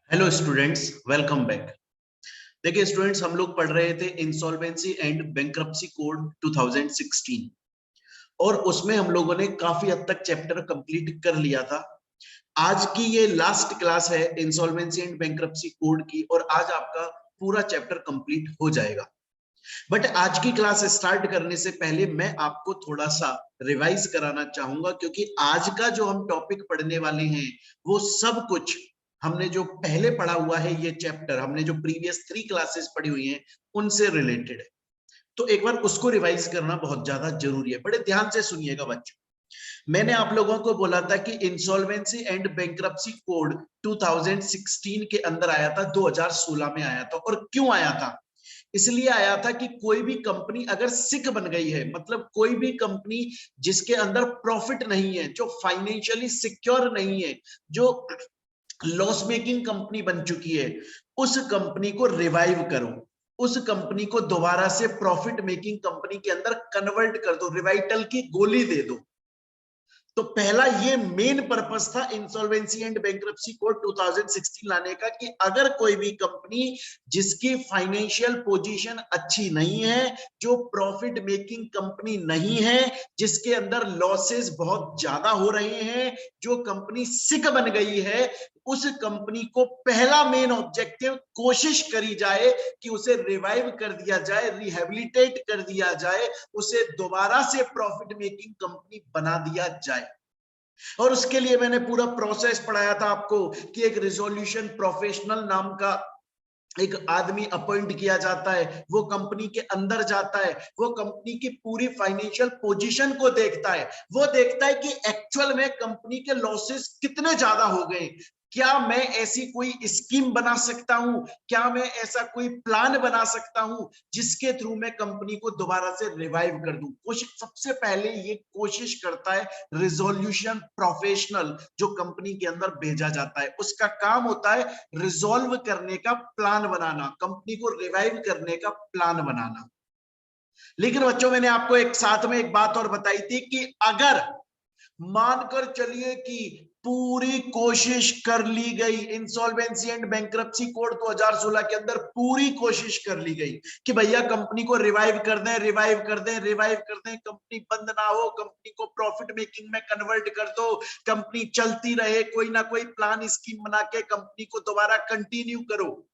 Hello students, welcome back. देखिए students, हम लोग पढ़ रहे थे इंसॉल्वेंसी एंड बैंक्रप्सी कोड 2016 और उसमें हम लोगों ने काफी हद तक चैप्टर कंप्लीट कर लिया था। आज की ये लास्ट क्लास है इंसॉल्वेंसी एंड बैंक्रप्सी कोड की और आज आपका पूरा चैप्टर कंप्लीट हो जाएगा। बट आज की क्लास स्टार्ट करने से पहले मैं आपको थोड़ा सा रिवाइज कराना चाहूंगा, क्योंकि आज का जो हम टॉपिक पढ़ने वाले हैं वो सब कुछ हमने जो पहले पढ़ा हुआ है, ये चैप्टर हमने जो प्रीवियस 3 क्लासेस पढ़ी हुई हैं उनसे रिलेटेड है। तो एक बार उसको रिवाइज करना बहुत ज्यादा जरूरी है। बड़े ध्यान से सुनिएगा बच्चों। मैंने आप लोगों को बोला था कि इंसॉल्वेंसी एंड बैंक्रप्सी कोड 2016 के अंदर आया था, 2016 में आया था। और क्यों आया था? इसलिए आया था कि कोई भी कंपनी अगर सिक बन गई है, मतलब कोई भी कंपनी जिसके अंदर प्रॉफिट नहीं है, जो फाइनेंशियली सिक्योर नहीं है, जो लॉस मेकिंग कंपनी बन चुकी है, उस कंपनी को रिवाइव करो, उस कंपनी को दोबारा से प्रॉफिट मेकिंग कंपनी के अंदर कन्वर्ट कर दो, रिवाइटल की गोली दे दो। तो पहला ये मेन पर्पस था इंसॉल्वेंसी एंड बैंक्रप्सी कोड 2016 लाने का, कि अगर कोई भी कंपनी जिसकी फाइनेंशियल पोजीशन अच्छी नहीं है, जो प्रॉफिट मेकिंग कंपनी नहीं है, जिसके अंदर लॉसेस बहुत ज्यादा हो रहे हैं, जो कंपनी सिक बन गई है, उस कंपनी को पहला मेन ऑब्जेक्टिव कोशिश करी जाए कि उसे रिवाइव कर दिया जाए, रिहेबिलिटेट कर दिया जाए, उसे दोबारा से प्रॉफिट मेकिंग कंपनी बना दिया जाए। और उसके लिए मैंने पूरा प्रोसेस पढ़ाया था आपको कि एक रिजोल्यूशन प्रोफेशनल नाम का एक आदमी अपॉइंट किया जाता है, वो कंपनी के अंदर जाता है, वो कंपनी की पूरी फाइनेंशियल पोजीशन को देखता है, वो देखता है कि एक्चुअल में कंपनी के लॉसेस कितने ज्यादा हो गए, क्या मैं ऐसी कोई स्कीम बना सकता हूं, क्या मैं ऐसा कोई प्लान बना सकता हूं जिसके थ्रू मैं कंपनी को दोबारा से रिवाइव कर दूं। कोशिश सबसे पहले ये कोशिश करता है रिजोल्यूशन प्रोफेशनल, जो कंपनी के अंदर भेजा जाता है, उसका काम होता है रिजॉल्व करने का प्लान बनाना, कंपनी को रिवाइव करने का प्लान बनाना। लेकिन बच्चों, मैंने आपको एक साथ में एक बात और बताई थी कि अगर मानकर चलिए कि पूरी कोशिश कर ली गई, इंसॉल्वेंसी एंड बैंक्रप्सी कोड 2016 के अंदर पूरी कोशिश कर ली गई कि भैया कंपनी को रिवाइव कर दें, रिवाइव कर दें, रिवाइव कर दें, कंपनी बंद ना हो, कंपनी को प्रॉफिट मेकिंग में कन्वर्ट कर दो, कंपनी चलती रहे, कोई ना कोई प्लान स्कीम बना के कंपनी को दोबारा कंटिन्यू करो।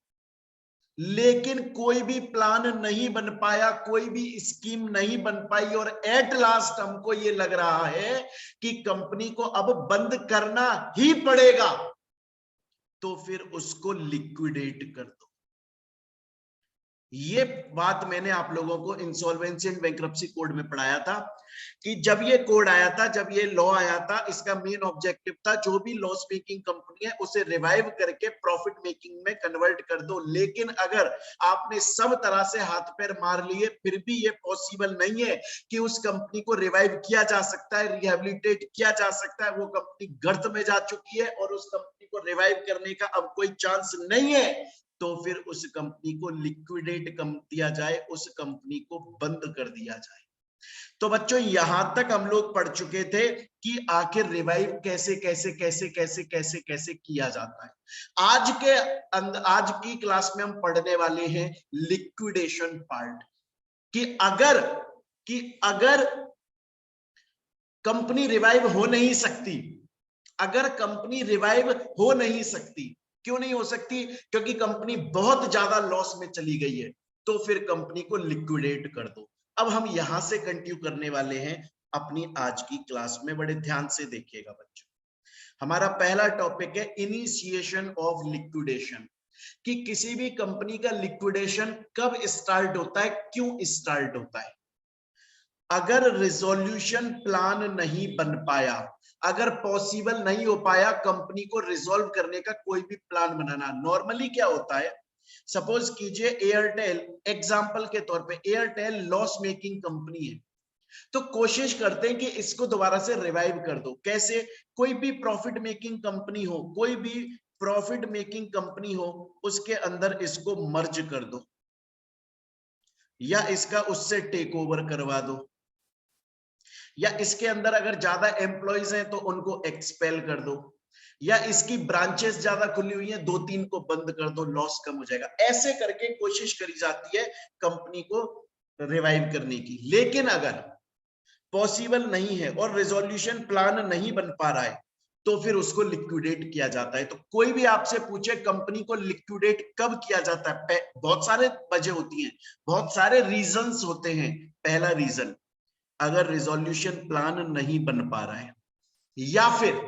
लेकिन कोई भी प्लान नहीं बन पाया, कोई भी स्कीम नहीं बन पाई और एट लास्ट हमको ये लग रहा है कि कंपनी को अब बंद करना ही पड़ेगा, तो फिर उसको लिक्विडेट कर दो। ये बात मैंने आप लोगों को इंसॉल्वेंसी एंड बैंक्रप्सी कोड में पढ़ाया था कि जब ये कोड आया था, जब ये लॉ आया था, इसका मेन ऑब्जेक्टिव था जो भी लॉस मेकिंग कंपनी है उसे रिवाइव करके प्रॉफिट मेकिंग में कन्वर्ट कर दो। लेकिन अगर आपने सब तरह से हाथ पैर मार लिए फिर भी ये पॉसिबल नहीं है कि उस कंपनी को रिवाइव किया जा सकता है, रिहेबिलिटेट किया जा सकता है, वो कंपनी गर्त में जा चुकी है और उस कंपनी को रिवाइव करने का अब कोई चांस नहीं है, तो फिर उस कंपनी को लिक्विडेट दिया जाए, उस कंपनी को बंद कर दिया जाए। तो बच्चों, यहां तक हम लोग पढ़ चुके थे कि आखिर रिवाइव कैसे कैसे कैसे कैसे कैसे कैसे किया जाता है। आज की क्लास में हम पढ़ने वाले हैं लिक्विडेशन पार्ट, कि अगर कंपनी रिवाइव हो नहीं सकती, अगर कंपनी रिवाइव हो नहीं सकती, क्यों नहीं हो सकती? क्योंकि कंपनी बहुत ज्यादा लॉस में चली गई है, तो फिर कंपनी को लिक्विडेट कर दो। अब हम यहां से कंटिन्यू करने वाले हैं अपनी आज की क्लास में। बड़े ध्यान से देखिएगा बच्चों। हमारा पहला टॉपिक है इनिशिएशन ऑफ लिक्विडेशन, कि किसी भी कंपनी का लिक्विडेशन कब स्टार्ट होता है, क्यों स्टार्ट होता है। अगर रिजोल्यूशन प्लान नहीं बन पाया, अगर पॉसिबल नहीं हो पाया कंपनी को रिजॉल्व करने का कोई भी प्लान बनाना, नॉर्मली क्या होता है, सपोज कीजिए एयरटेल, एग्जांपल के तौर पे एयरटेल लॉस मेकिंग कंपनी है, तो कोशिश करते हैं कि इसको दोबारा से रिवाइव कर दो। कैसे? कोई भी प्रॉफिट मेकिंग कंपनी हो, कोई भी प्रॉफिट मेकिंग कंपनी हो, उसके अंदर इसको मर्ज कर दो या इसका उससे टेक ओवर करवा दो, या इसके अंदर अगर ज्यादा एम्प्लॉइज हैं तो उनको एक्सपेल कर दो, या इसकी ब्रांचेस ज्यादा खुली हुई हैं, 2-3 को बंद कर दो, लॉस कम हो जाएगा। ऐसे करके कोशिश करी जाती है कंपनी को रिवाइव करने की। लेकिन अगर पॉसिबल नहीं है और रिजोल्यूशन प्लान नहीं बन पा रहा है तो फिर उसको लिक्विडेट किया जाता है। तो कोई भी आपसे पूछे कंपनी को लिक्विडेट कब किया जाता है, बहुत सारे वजह होती हैं, बहुत सारे रीजंस होते हैं। पहला रीजन, अगर रिजोल्यूशन प्लान नहीं बन पा रहा है या फिर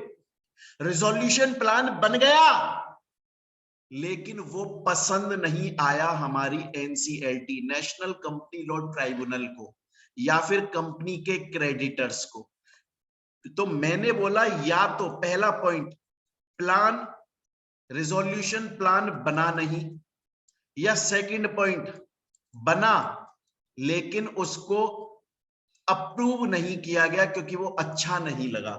रिजोल्यूशन प्लान बन गया लेकिन वो पसंद नहीं आया हमारी NCLT, national company law tribunal को, या फिर कंपनी के क्रेडिटर्स को। तो मैंने बोला या तो पहला पॉइंट, प्लान रिजोल्यूशन प्लान बना नहीं, या सेकंड पॉइंट, बना लेकिन उसको अप्रूव नहीं किया गया क्योंकि वो अच्छा नहीं लगा,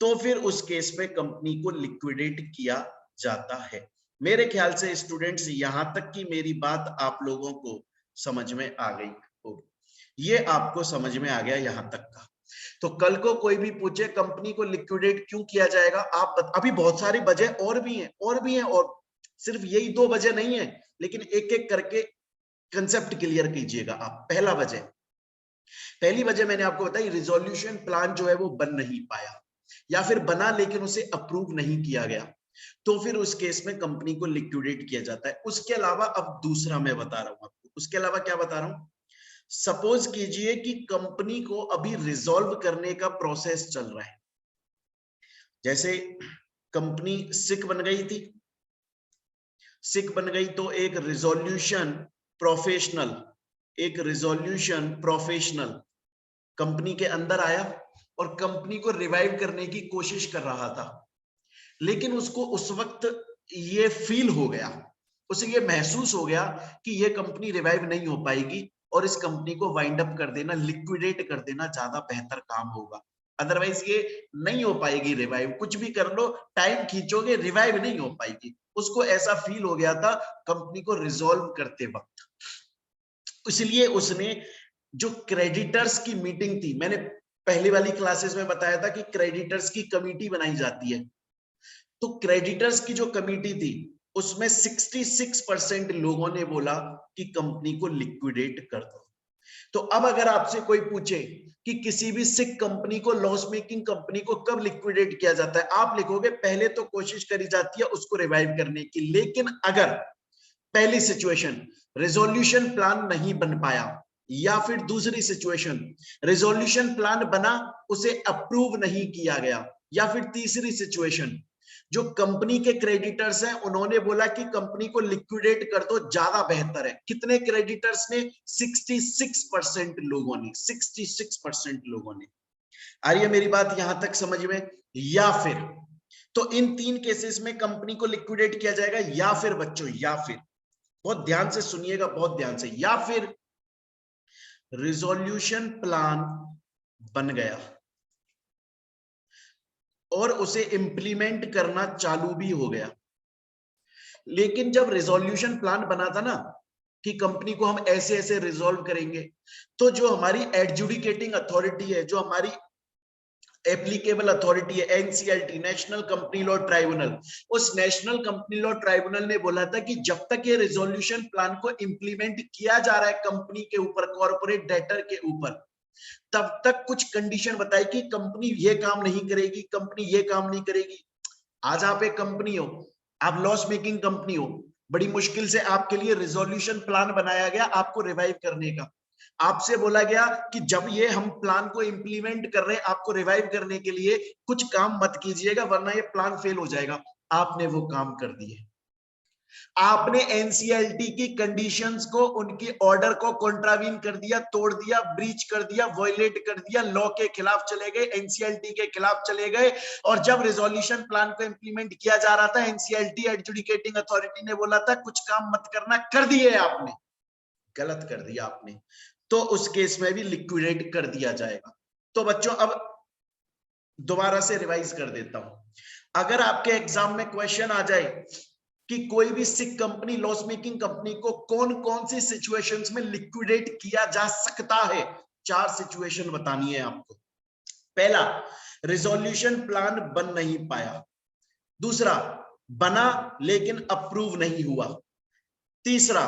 तो फिर उस केस में कंपनी को लिक्विडेट किया जाता है। मेरे ख्याल से स्टूडेंट्स यहां तक की मेरी बात आप लोगों को समझ में आ गई होगी। ये आपको समझ में आ गया यहां तक का। तो कल को कोई भी पूछे कंपनी को लिक्विडेट क्यों किया जाएगा, आप अभी बहुत सारी वजह और भी हैं और सिर्फ यही 2 वजह नहीं है, लेकिन एक एक करके कंसेप्ट क्लियर कीजिएगा आप। पहली वजह मैंने आपको बताई, रिजोल्यूशन प्लान जो है वो बन नहीं पाया, या फिर बना लेकिन उसे अप्रूव नहीं किया गया, तो फिर उस केस में कंपनी को लिक्विडेट किया जाता है। उसके अलावा अब दूसरा मैं बता रहा हूं आपको, उसके अलावा क्या बता रहा हूं, सपोज कीजिए कि कंपनी को अभी रिजॉल्व करने का प्रोसेस चल रहा है। जैसे कंपनी सिक बन गई थी, सिक बन गई तो एक रिजोल्यूशन प्रोफेशनल कंपनी के अंदर आया और कंपनी को रिवाइव करने की कोशिश कर रहा था, लेकिन उसको उस वक्त ये फील हो गया, उसे ये महसूस हो गया कि ये कंपनी रिवाइव नहीं हो पाएगी और इस कंपनी को वाइंड अप कर देना, लिक्विडेट कर देना ज्यादा बेहतर काम होगा, अदरवाइज ये नहीं हो पाएगी रिवाइव, कुछ भी कर लो, टाइम खींचोगे, रिवाइव नहीं हो पाएगी। उसको ऐसा फील हो गया था कंपनी को रिजॉल्व करते वक्त, इसलिए उसने जो क्रेडिटर्स की मीटिंग थी, मैंने पहली वाली क्लासेस में बताया था कि क्रेडिटर्स की कमेटी बनाई जाती है, तो क्रेडिटर्स की जो कमेटी थी उसमें 66% लोगों ने बोला कि कंपनी को लिक्विडेट कर दो। तो अब अगर आपसे कोई पूछे कि किसी भी सिक कंपनी को, लॉस मेकिंग कंपनी को कब लिक्विडेट किया जाता है, आप लिखोगे पहले तो कोशिश करी जाती है उसको रिवाइव करने की, लेकिन अगर पहली सिचुएशन रिजोल्यूशन प्लान नहीं बन पाया, या फिर दूसरी सिचुएशन रिजोल्यूशन प्लान बना उसे अप्रूव नहीं किया गया, या फिर तीसरी सिचुएशन जो कंपनी के क्रेडिटर्स हैं उन्होंने बोला कि कंपनी को लिक्विडेट कर दो ज्यादा बेहतर है। कितने क्रेडिटर्स ने? 66% लोगों ने, 66% लोगों ने। आ रही है मेरी बात यहां तक समझ में? या फिर तो इन 3 केसेस में कंपनी को लिक्विडेट किया जाएगा, या फिर बच्चों, या फिर बहुत ध्यान से सुनिएगा, बहुत ध्यान से, या फिर रिजोल्यूशन प्लान बन गया और उसे इंप्लीमेंट करना चालू भी हो गया, लेकिन जब रिजोल्यूशन प्लान बना था ना कि कंपनी को हम ऐसे ऐसे रिजॉल्व करेंगे, तो जो हमारी एडजुडिकेटिंग अथॉरिटी है, जो हमारी एप्लीकेबल अथॉरिटी है, NCLT, national company law tribunal, उस नेशनल कंपनी लॉ ट्राइब्यूनल ने बोला था कि जब तक ये रिजोल्यूशन प्लान को इंप्लीमेंट किया जा रहा है कंपनी के ऊपर, कॉर्पोरेट डेटर के ऊपर, तब तक कुछ कंडीशन बताई कि कंपनी ये काम नहीं करेगी, कंपनी ये काम नहीं करेगी। आज आप एक कंपनी हो, आप लॉस मेकिंग कंपनी हो, बड़ी मुश्किल से आपके लिए रिजोल्यूशन प्लान बनाया गया आपको रिवाइव करने का, आपसे बोला गया कि जब ये हम प्लान को इंप्लीमेंट कर रहे हैं आपको रिवाइव करने के लिए कुछ काम मत कीजिएगा वरना ये प्लान फेल हो जाएगा, आपने वो काम कर दिए। आपने एनसीएलटी की कंडीशंस को, उनकी ऑर्डर को कॉन्ट्रावीन कर दिया, तोड़ दिया, ब्रीच कर दिया, वॉयलेट कर दिया, लॉ के खिलाफ चले गए, एनसीएलटी के खिलाफ चले गए, और जब रिजोल्यूशन प्लान को इंप्लीमेंट किया जा रहा था एनसीएलटी एडजुडिकेटिंग अथॉरिटी ने बोला था कुछ काम मत करना, कर दिए आपने, गलत कर दिया आपने, तो उस केस में भी लिक्विडेट कर दिया जाएगा। तो बच्चों अब दोबारा से रिवाइज कर देता हूं, अगर आपके एग्जाम में क्वेश्चन आ जाए कि कोई भी सिक कंपनी, लॉस मेकिंग कंपनी को कौन कौन सी सिचुएशंस में लिक्विडेट किया जा सकता है, 4 सिचुएशन बतानी है आपको। पहला, रिजोल्यूशन प्लान बन नहीं पाया, दूसरा, बना लेकिन अप्रूव नहीं हुआ। तीसरा,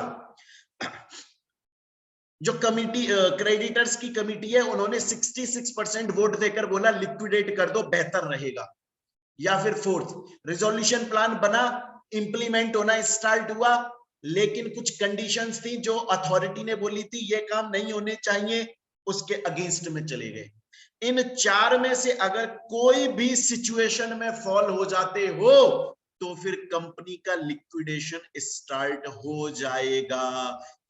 जो कमिटी क्रेडिटर्स की कमिटी है उन्होंने 66% वोट देकर बोला लिक्विडेट कर दो, बेहतर रहेगा। या फिर फोर्थ, रिजोल्यूशन प्लान बना, इंप्लीमेंट होना स्टार्ट हुआ, लेकिन कुछ कंडीशंस थी जो अथॉरिटी ने बोली थी ये काम नहीं होने चाहिए, उसके अगेंस्ट में चले गए। इन चार में से अगर कोई भी सिचुएशन में फॉल हो जाते हो तो फिर कंपनी का लिक्विडेशन स्टार्ट हो जाएगा।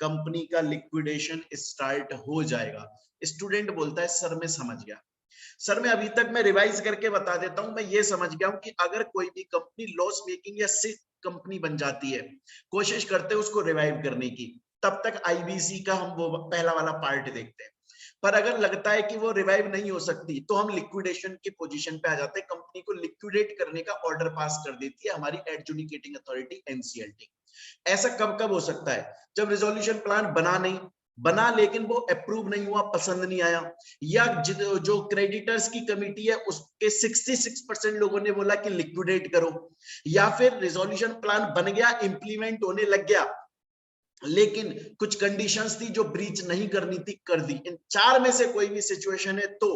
कंपनी का लिक्विडेशन स्टार्ट हो जाएगा। स्टूडेंट बोलता है सर मैं समझ गया। सर मैं अभी तक मैं रिवाइज करके बता देता हूं, मैं ये समझ गया हूं कि अगर कोई भी कंपनी लॉस मेकिंग या सिक कंपनी बन जाती है, कोशिश करते हैं उसको रिवाइव करने की, तब तक आईबीसी का हम वो पहला वाला पार्ट देखते हैं। पर अगर लगता है कि वो रिवाइव नहीं हो सकती तो हम लिक्विडेशन की पोजीशन पे आ जाते हैं। कंपनी को लिक्विडेट करने का ऑर्डर पास कर देती है हमारी एडजुडिकेटिंग अथॉरिटी एनसीएलटी। ऐसा कब कब हो सकता है? जब रिजोल्यूशन प्लान बना लेकिन वो अप्रूव नहीं हुआ, पसंद नहीं आया, या जो क्रेडिटर्स की कमिटी है उसके 66% लोगों ने बोला कि लिक्विडेट करो, या फिर रिजोल्यूशन प्लान बन गया, इंप्लीमेंट होने लग गया, लेकिन कुछ कंडीशंस थी जो ब्रीच नहीं करनी थी, कर दी। इन चार में से कोई भी सिचुएशन है तो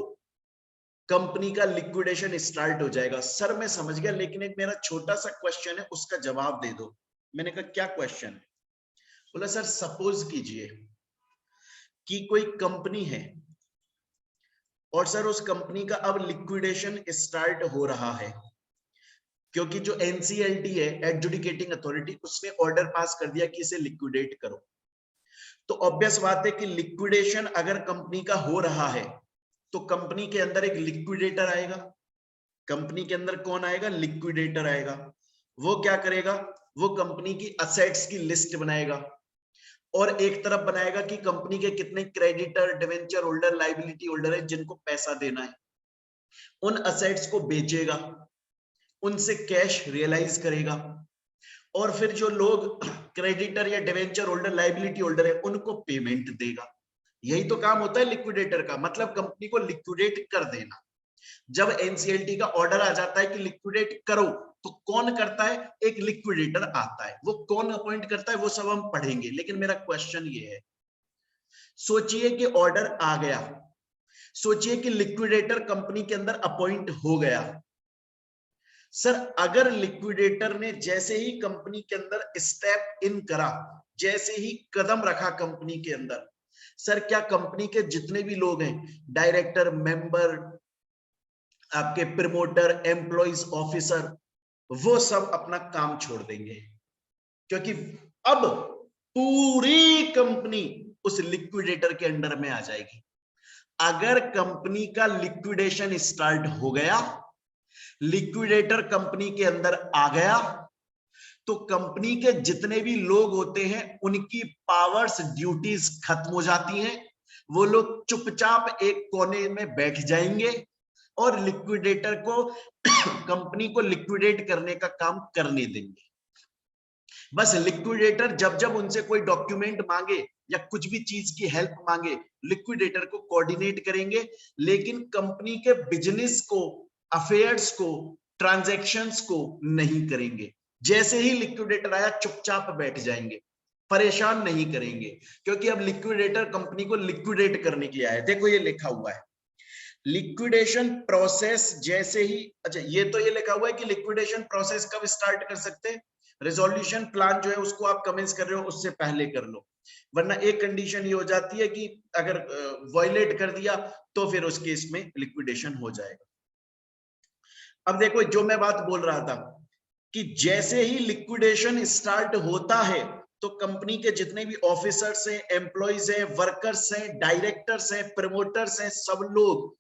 कंपनी का लिक्विडेशन स्टार्ट हो जाएगा। सर मैं समझ गया, लेकिन एक मेरा छोटा सा क्वेश्चन है, उसका जवाब दे दो। मैंने कहा क्या क्वेश्चन है? बोला सर सपोज कीजिए कि कोई कंपनी है और सर उस कंपनी का अब लिक्विडेशन स्टार्ट हो रहा है, क्योंकि जो एनसीएलटी है एडजुडिकेटिंग अथॉरिटी, उसने ऑर्डर पास कर दिया कि इसे लिक्विडेट करो। तो ऑब्वियस बात है कि लिक्विडेशन अगर कंपनी का हो रहा है तो कंपनी के अंदर एक लिक्विडेटर आएगा। कंपनी के अंदर कौन आएगा? लिक्विडेटर आएगा। वो क्या करेगा? वो कंपनी की असेट्स की लिस्ट बनाएगा और एक तरफ बनाएगा कि कंपनी के कितने creditor, debenture holder, liability holder है जिनको पैसा देना है। उन असेट्स को बेचेगा, उनसे कैश रियलाइज करेगा और फिर जो लोग क्रेडिटर या डिवेंचर होल्डर, लाइबिलिटी होल्डर है उनको पेमेंट देगा। यही तो काम होता है लिक्विडेटर का, मतलब कंपनी को लिक्विडेट कर देना। जब एनसीएलटी का ऑर्डर आ जाता है कि लिक्विडेट करो तो कौन करता है? एक लिक्विडेटर आता है। वो कौन अपॉइंट करता है वो सब हम पढ़ेंगे, लेकिन मेरा क्वेश्चन ये है, सोचिए कि ऑर्डर आ गया, सोचिए कि लिक्विडेटर कंपनी के अंदर अपॉइंट हो गया। सर अगर लिक्विडेटर ने जैसे ही कंपनी के अंदर स्टेप इन करा, जैसे ही कदम रखा कंपनी के अंदर, सर क्या कंपनी के जितने भी लोग हैं, डायरेक्टर, मेंबर, आपके प्रमोटर, एम्प्लॉइज, ऑफिसर, वो सब अपना काम छोड़ देंगे, क्योंकि अब पूरी कंपनी उस लिक्विडेटर के अंडर में आ जाएगी। अगर कंपनी का लिक्विडेशन स्टार्ट हो गया, लिक्विडेटर कंपनी के अंदर आ गया, तो कंपनी के जितने भी लोग होते हैं उनकी पावर्स, ड्यूटीज खत्म हो जाती हैं। वो लोग चुपचाप एक कोने में बैठ जाएंगे और लिक्विडेटर को कंपनी को लिक्विडेट करने का काम करने देंगे। बस लिक्विडेटर जब जब उनसे कोई डॉक्यूमेंट मांगे या कुछ भी चीज की हेल्प मांगे, लिक्विडेटर को कोऑर्डिनेट करेंगे, लेकिन कंपनी के बिजनेस को, अफेयर्स को, ट्रांजैक्शंस को नहीं करेंगे। जैसे ही लिक्विडेटर आया चुपचाप बैठ जाएंगे, परेशान नहीं करेंगे, क्योंकि अब लिक्विडेटर कंपनी को लिक्विडेट करने के लिए आया। देखो ये लिखा हुआ है लिक्विडेशन प्रोसेस जैसे ही, अच्छा ये तो ये लिखा हुआ है कि लिक्विडेशन प्रोसेस कब स्टार्ट कर सकते हैं? रिजोल्यूशन प्लान जो है उसको आप कमेंट्स कर रहे हो उससे पहले कर लो, वरना एक कंडीशन ये हो जाती है कि अगर वायलेट कर दिया तो फिर उस केस में लिक्विडेशन हो जाएगा। अब देखो जो मैं बात बोल रहा था कि जैसे ही लिक्विडेशन स्टार्ट होता है तो कंपनी के जितने भी ऑफिसर्स हैं, एम्प्लॉइज हैं, वर्कर्स हैं, डायरेक्टर्स हैं, प्रमोटर्स हैं, सब लोग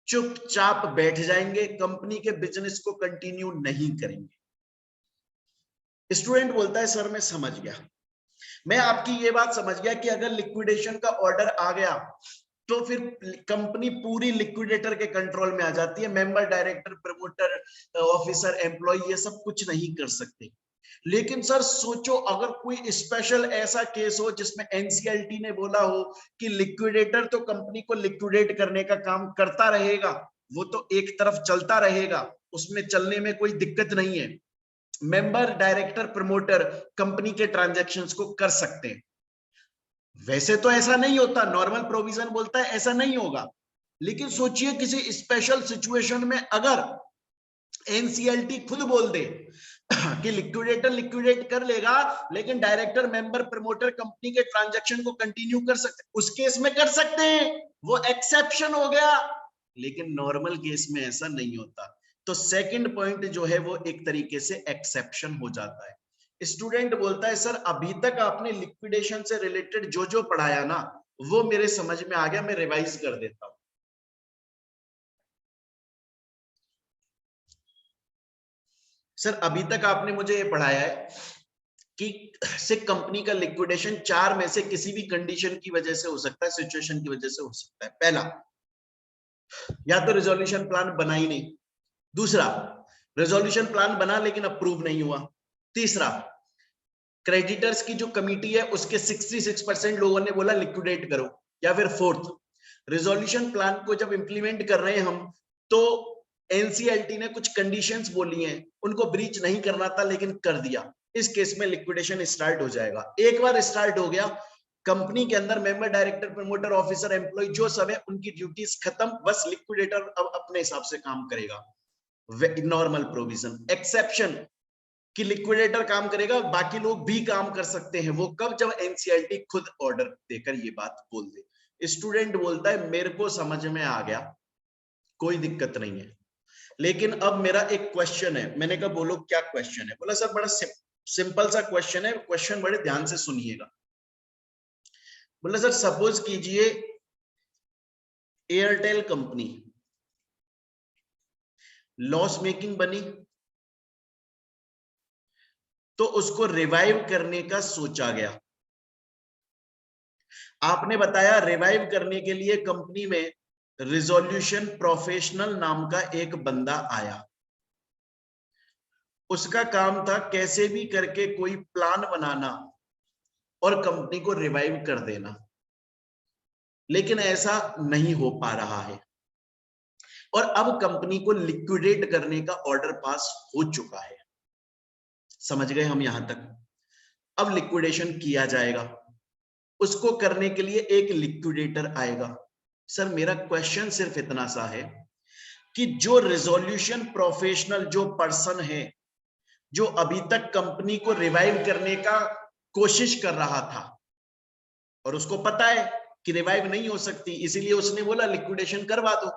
चुपचाप बैठ जाएंगे, कंपनी के बिजनेस को कंटिन्यू नहीं करेंगे। स्टूडेंट बोलता है सर मैं समझ गया, मैं आपकी ये बात समझ गया कि अगर लिक्विडेशन का ऑर्डर आ गया तो फिर कंपनी पूरी लिक्विडेटर के कंट्रोल में आ जाती है। Member, director, promoter, officer, employ ये सब कुछ नहीं कर सकते। लेकिन सर सोचो अगर कोई स्पेशल ऐसा केस हो जिसमें एनसीएलटी ने बोला हो कि लिक्विडेटर तो कंपनी को लिक्विडेट करने का काम करता रहेगा, वो तो एक तरफ चलता रहेगा, उसमें चलने में कोई दिक्कत नहीं है। मेंबर, डायरेक्टर, प्रमोटर कंपनी के ट्रांजैक्शंस को कर सकते हैं। वैसे तो ऐसा नहीं होता, नॉर्मल प्रोविजन बोलता है ऐसा नहीं होगा, लेकिन सोचिए किसी स्पेशल सिचुएशन में अगर एनसीएलटी खुद बोल दे कि लिक्विडेटर लिक्विडेट कर लेगा, लेकिन डायरेक्टर, मेंबर, प्रमोटर कंपनी के ट्रांजैक्शन को कंटिन्यू कर सकते, उस केस में कर सकते हैं, वो एक्सेप्शन हो गया। लेकिन नॉर्मल केस में ऐसा नहीं होता। तो सेकंड पॉइंट जो है वो एक तरीके से एक्सेप्शन हो जाता है। स्टूडेंट बोलता है सर अभी तक आपने लिक्विडेशन से रिलेटेड जो जो पढ़ाया ना वो मेरे समझ में आ गया, मैं रिवाइज कर देता हूं। सर अभी तक आपने मुझे ये पढ़ाया है कि से कंपनी का लिक्विडेशन चार में से किसी भी कंडीशन की वजह से हो सकता है, सिचुएशन की वजह से हो सकता है। पहला, या तो रिजोल्यूशन प्लान बना ही नहीं। दूसरा, रिजोल्यूशन प्लान बना लेकिन अप्रूव नहीं हुआ। तीसरा, क्रेडिटर्स की जो कमिटी है उसके 66% लोगों ने बोला लिक्विडेट करो। या फिर फोर्थ, रिजोल्यूशन प्लान को जब इंप्लीमेंट कर रहे हैं हम तो एनसीएलटी ने कुछ कंडीशंस बोली हैं, उनको ब्रीच नहीं करना था लेकिन कर दिया। इस केस में लिक्विडेशन स्टार्ट हो जाएगा। एक बार स्टार्ट हो गया, कंपनी के अंदर member, director, promoter, officer, employ जो सब है उनकी ड्यूटीज खत्म, बस लिक्विडेटर अब अपने हिसाब से काम करेगा। Normal provision. एक्सेप्शन कि लिक्विडेटर काम करेगा, बाकी लोग भी काम कर सकते हैं। वो कब? जब एनसीएलटी खुद ऑर्डर देकर ये बात बोल दे। स्टूडेंट बोलता है मेरे को समझ में आ गया, कोई दिक्कत नहीं है, लेकिन अब मेरा एक क्वेश्चन है। मैंने कहा बोलो क्या क्वेश्चन है? बोला सर बड़ा सिंपल सा क्वेश्चन है, क्वेश्चन बड़े ध्यान से सुनिएगा। बोला सर सपोज कीजिए एयरटेल कंपनी लॉस मेकिंग बनी, तो उसको रिवाइव करने का सोचा गया। आपने बताया रिवाइव करने के लिए कंपनी में रिजोल्यूशन प्रोफेशनल नाम का एक बंदा आया। उसका काम था कैसे भी करके कोई प्लान बनाना और कंपनी को रिवाइव कर देना, लेकिन ऐसा नहीं हो पा रहा है और अब कंपनी को लिक्विडेट करने का ऑर्डर पास हो चुका है। समझ गए हम यहां तक? अब लिक्विडेशन किया जाएगा, उसको करने के लिए एक लिक्विडेटर आएगा। सर मेरा क्वेश्चन सिर्फ इतना सा है कि जो रिजोल्यूशन प्रोफेशनल जो पर्सन है, जो अभी तक कंपनी को रिवाइव करने का कोशिश कर रहा था और उसको पता है कि रिवाइव नहीं हो सकती, इसीलिए उसने बोला लिक्विडेशन करवा दो,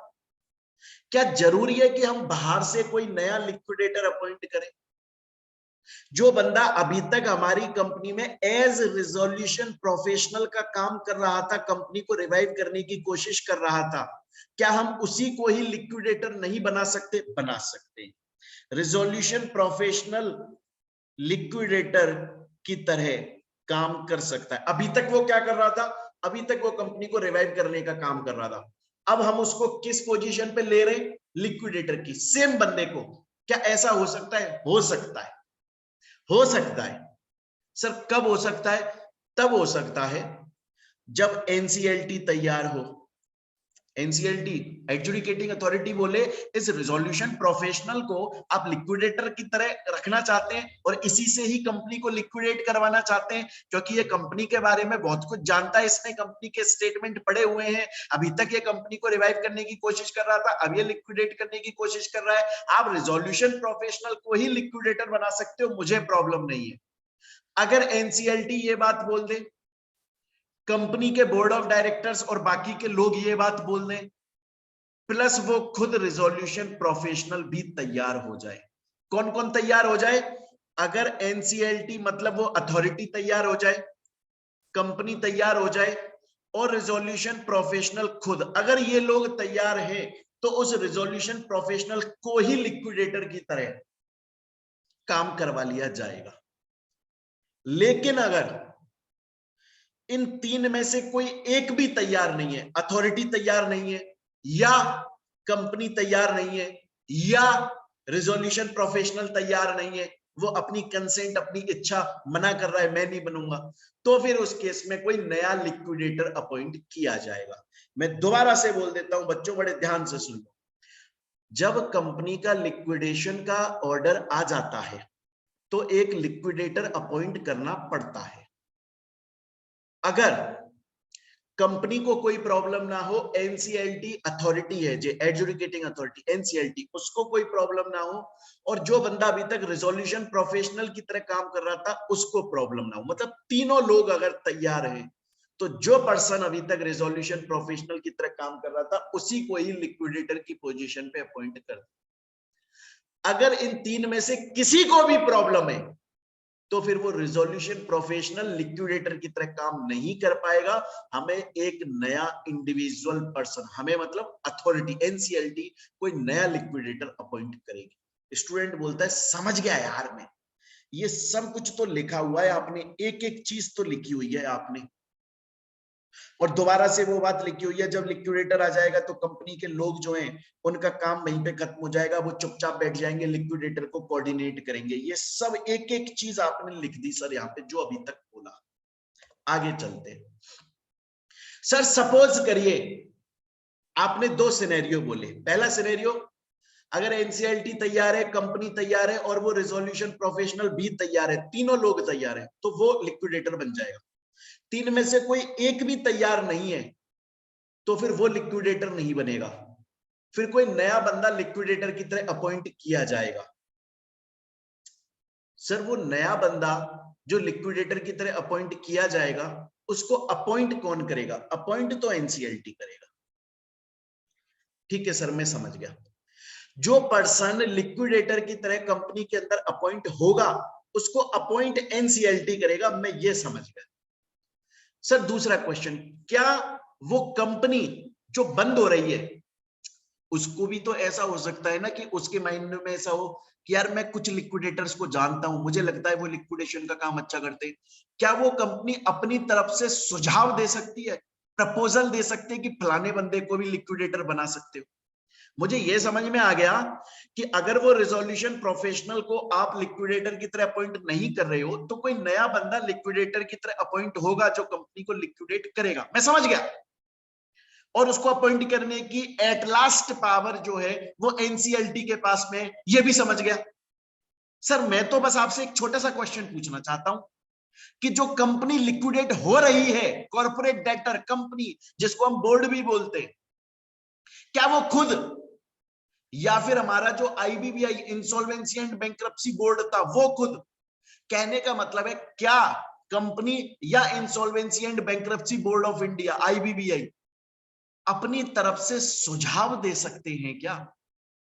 क्या जरूरी है कि हम बाहर से कोई नया लिक्विडेटर अपॉइंट करें? जो बंदा अभी तक हमारी कंपनी में एज रिजोल्यूशन प्रोफेशनल का काम कर रहा था, कंपनी को रिवाइव करने की कोशिश कर रहा था, क्या हम उसी को ही लिक्विडेटर नहीं बना सकते? बना सकते। रिजोल्यूशन प्रोफेशनल लिक्विडेटर की तरह काम कर सकता है। अभी तक वो क्या कर रहा था? अभी तक वो कंपनी को रिवाइव करने का काम कर रहा था। अब हम उसको किस पोजीशन पे ले रहे हैं? लिक्विडेटर की। सेम बंदे को। क्या ऐसा हो सकता है? हो सकता है, हो सकता है। सर कब हो सकता है? तब हो सकता है जब एनसीएलटी तैयार हो। एनसीएलटी एडजुडिकेटिंग अथॉरिटी बोले इस रिजोल्यूशन प्रोफेशनल को आप लिक्विडेटर की तरह रखना चाहते हैं और इसी से ही कंपनी को लिक्विडेट करवाना चाहते हैं, क्योंकि ये कंपनी के बारे में बहुत कुछ जानता है, इसने कंपनी के स्टेटमेंट पढ़े हुए हैं, अभी तक ये कंपनी को रिवाइव करने की कोशिश कर रहा था, अब ये लिक्विडेट करने की कोशिश कर रहा है। आप रिजोल्यूशन प्रोफेशनल को ही लिक्विडेटर बना सकते हो, मुझे प्रॉब्लम नहीं है। अगर एनसीएलटी ये बात बोल दे, कंपनी के बोर्ड ऑफ डायरेक्टर्स और बाकी के लोग ये बात बोल दें, प्लस वो खुद रिजोल्यूशन प्रोफेशनल भी तैयार हो जाए। कौन कौन तैयार हो जाए? अगर एनसीएलटी मतलब वो अथॉरिटी तैयार हो जाए, कंपनी तैयार हो जाए और रिजोल्यूशन प्रोफेशनल खुद, अगर ये लोग तैयार हैं तो उस रिजोल्यूशन प्रोफेशनल को ही लिक्विडेटर की तरह काम करवा लिया जाएगा। लेकिन अगर इन तीन में से कोई एक भी तैयार नहीं है, अथॉरिटी तैयार नहीं है, या कंपनी तैयार नहीं है, या रिजोल्यूशन प्रोफेशनल तैयार नहीं है, वो अपनी कंसेंट, अपनी इच्छा मना कर रहा है मैं नहीं बनूंगा, तो फिर उस केस में कोई नया लिक्विडेटर अपॉइंट किया जाएगा। मैं दोबारा से बोल देता हूं बच्चों, बड़े ध्यान से सुन लो। जब कंपनी का लिक्विडेशन का ऑर्डर आ जाता है तो एक लिक्विडेटर अपॉइंट करना पड़ता है। अगर कंपनी को कोई प्रॉब्लम ना हो, एनसीएलटी अथॉरिटी है जो एडजुडिकेटिंग अथॉरिटी एनसीएलटी, उसको कोई प्रॉब्लम ना हो, और जो बंदा अभी तक रिजोल्यूशन प्रोफेशनल की तरह काम कर रहा था उसको प्रॉब्लम ना हो, मतलब तीनों लोग अगर तैयार हैं, तो जो पर्सन अभी तक रिजोल्यूशन प्रोफेशनल की तरह काम कर रहा था उसी को ही लिक्विडेटर की पोजीशन पे अपॉइंट कर। अगर इन तीन में से किसी को भी प्रॉब्लम है तो फिर वो रिजोल्यूशन प्रोफेशनल लिक्विडेटर की तरह काम नहीं कर पाएगा। हमें एक नया इंडिविजुअल पर्सन, हमें मतलब अथॉरिटी एनसीएलटी कोई नया लिक्विडेटर अपॉइंट करेगी। स्टूडेंट बोलता है समझ गया यार, मैं ये सब कुछ तो लिखा हुआ है आपने, एक एक चीज तो लिखी हुई है आपने, और दोबारा से वो बात लिखी हुई है जब लिक्विडेटर आ जाएगा तो कंपनी के लोग जो हैं उनका काम वहीं पे खत्म हो जाएगा, वो चुपचाप बैठ जाएंगे, लिक्विडेटर को कोऑर्डिनेट करेंगे। ये सब एक एक चीज आपने लिख दी सर यहाँ पे जो अभी तक बोला। आगे चलते हैं सर। सपोज करिए आपने दो सिनेरियो बोले। पहला सिनेरियो, अगर एनसीएलटी तैयार है, कंपनी तैयार है और वो रिजोल्यूशन प्रोफेशनल भी तैयार है, तीनों लोग तैयार है, तो वो लिक्विडेटर बन जाएगा। तीन में से कोई एक भी तैयार नहीं है तो फिर वो लिक्विडेटर नहीं बनेगा, फिर कोई नया बंदा लिक्विडेटर की तरह अपॉइंट किया जाएगा। सर वो नया बंदा जो लिक्विडेटर की तरह अपॉइंट किया जाएगा उसको अपॉइंट कौन करेगा? अपॉइंट तो एनसीएलटी करेगा। ठीक है सर, मैं समझ गया। जो पर्सन लिक्विडेटर की तरह कंपनी के अंदर अपॉइंट होगा उसको अपॉइंट एनसीएलटी करेगा, मैं ये समझ गया। सर दूसरा क्वेश्चन, क्या वो कंपनी जो बंद हो रही है उसको भी तो ऐसा हो सकता है ना कि उसके माइंड में ऐसा हो कि यार मैं कुछ लिक्विडेटर्स को जानता हूं, मुझे लगता है वो लिक्विडेशन का काम अच्छा करते हैं। क्या वो कंपनी अपनी तरफ से सुझाव दे सकती है, प्रपोजल दे सकते हैं कि फलाने बंदे को भी लिक्विडेटर बना सकते हो? मुझे ये समझ में आ गया कि अगर वो रिजोल्यूशन प्रोफेशनल को आप लिक्विडेटर की तरह अपॉइंट नहीं कर रहे हो तो कोई नया बंदा लिक्विडेटर की तरह अपॉइंट होगा जो कंपनी को लिक्विडेट करेगा। मैं समझ गया। और उसको अपॉइंट करने की एट लास्ट पावर जो है वो एनसीएलटी के पास में, ये भी समझ गया। सर मैं तो बस आपसे एक छोटा सा क्वेश्चन पूछना चाहता हूं कि जो कंपनी लिक्विडेट हो रही है, कॉर्पोरेट डेटर कंपनी जिसको हम बोर्ड भी बोलते हैं, क्या वो खुद या फिर हमारा जो IBBI insolvency and bankruptcy board था वो खुद, कहने का मतलब है क्या कंपनी या insolvency and bankruptcy board of India IBBI अपनी तरफ से सुझाव दे सकते हैं क्या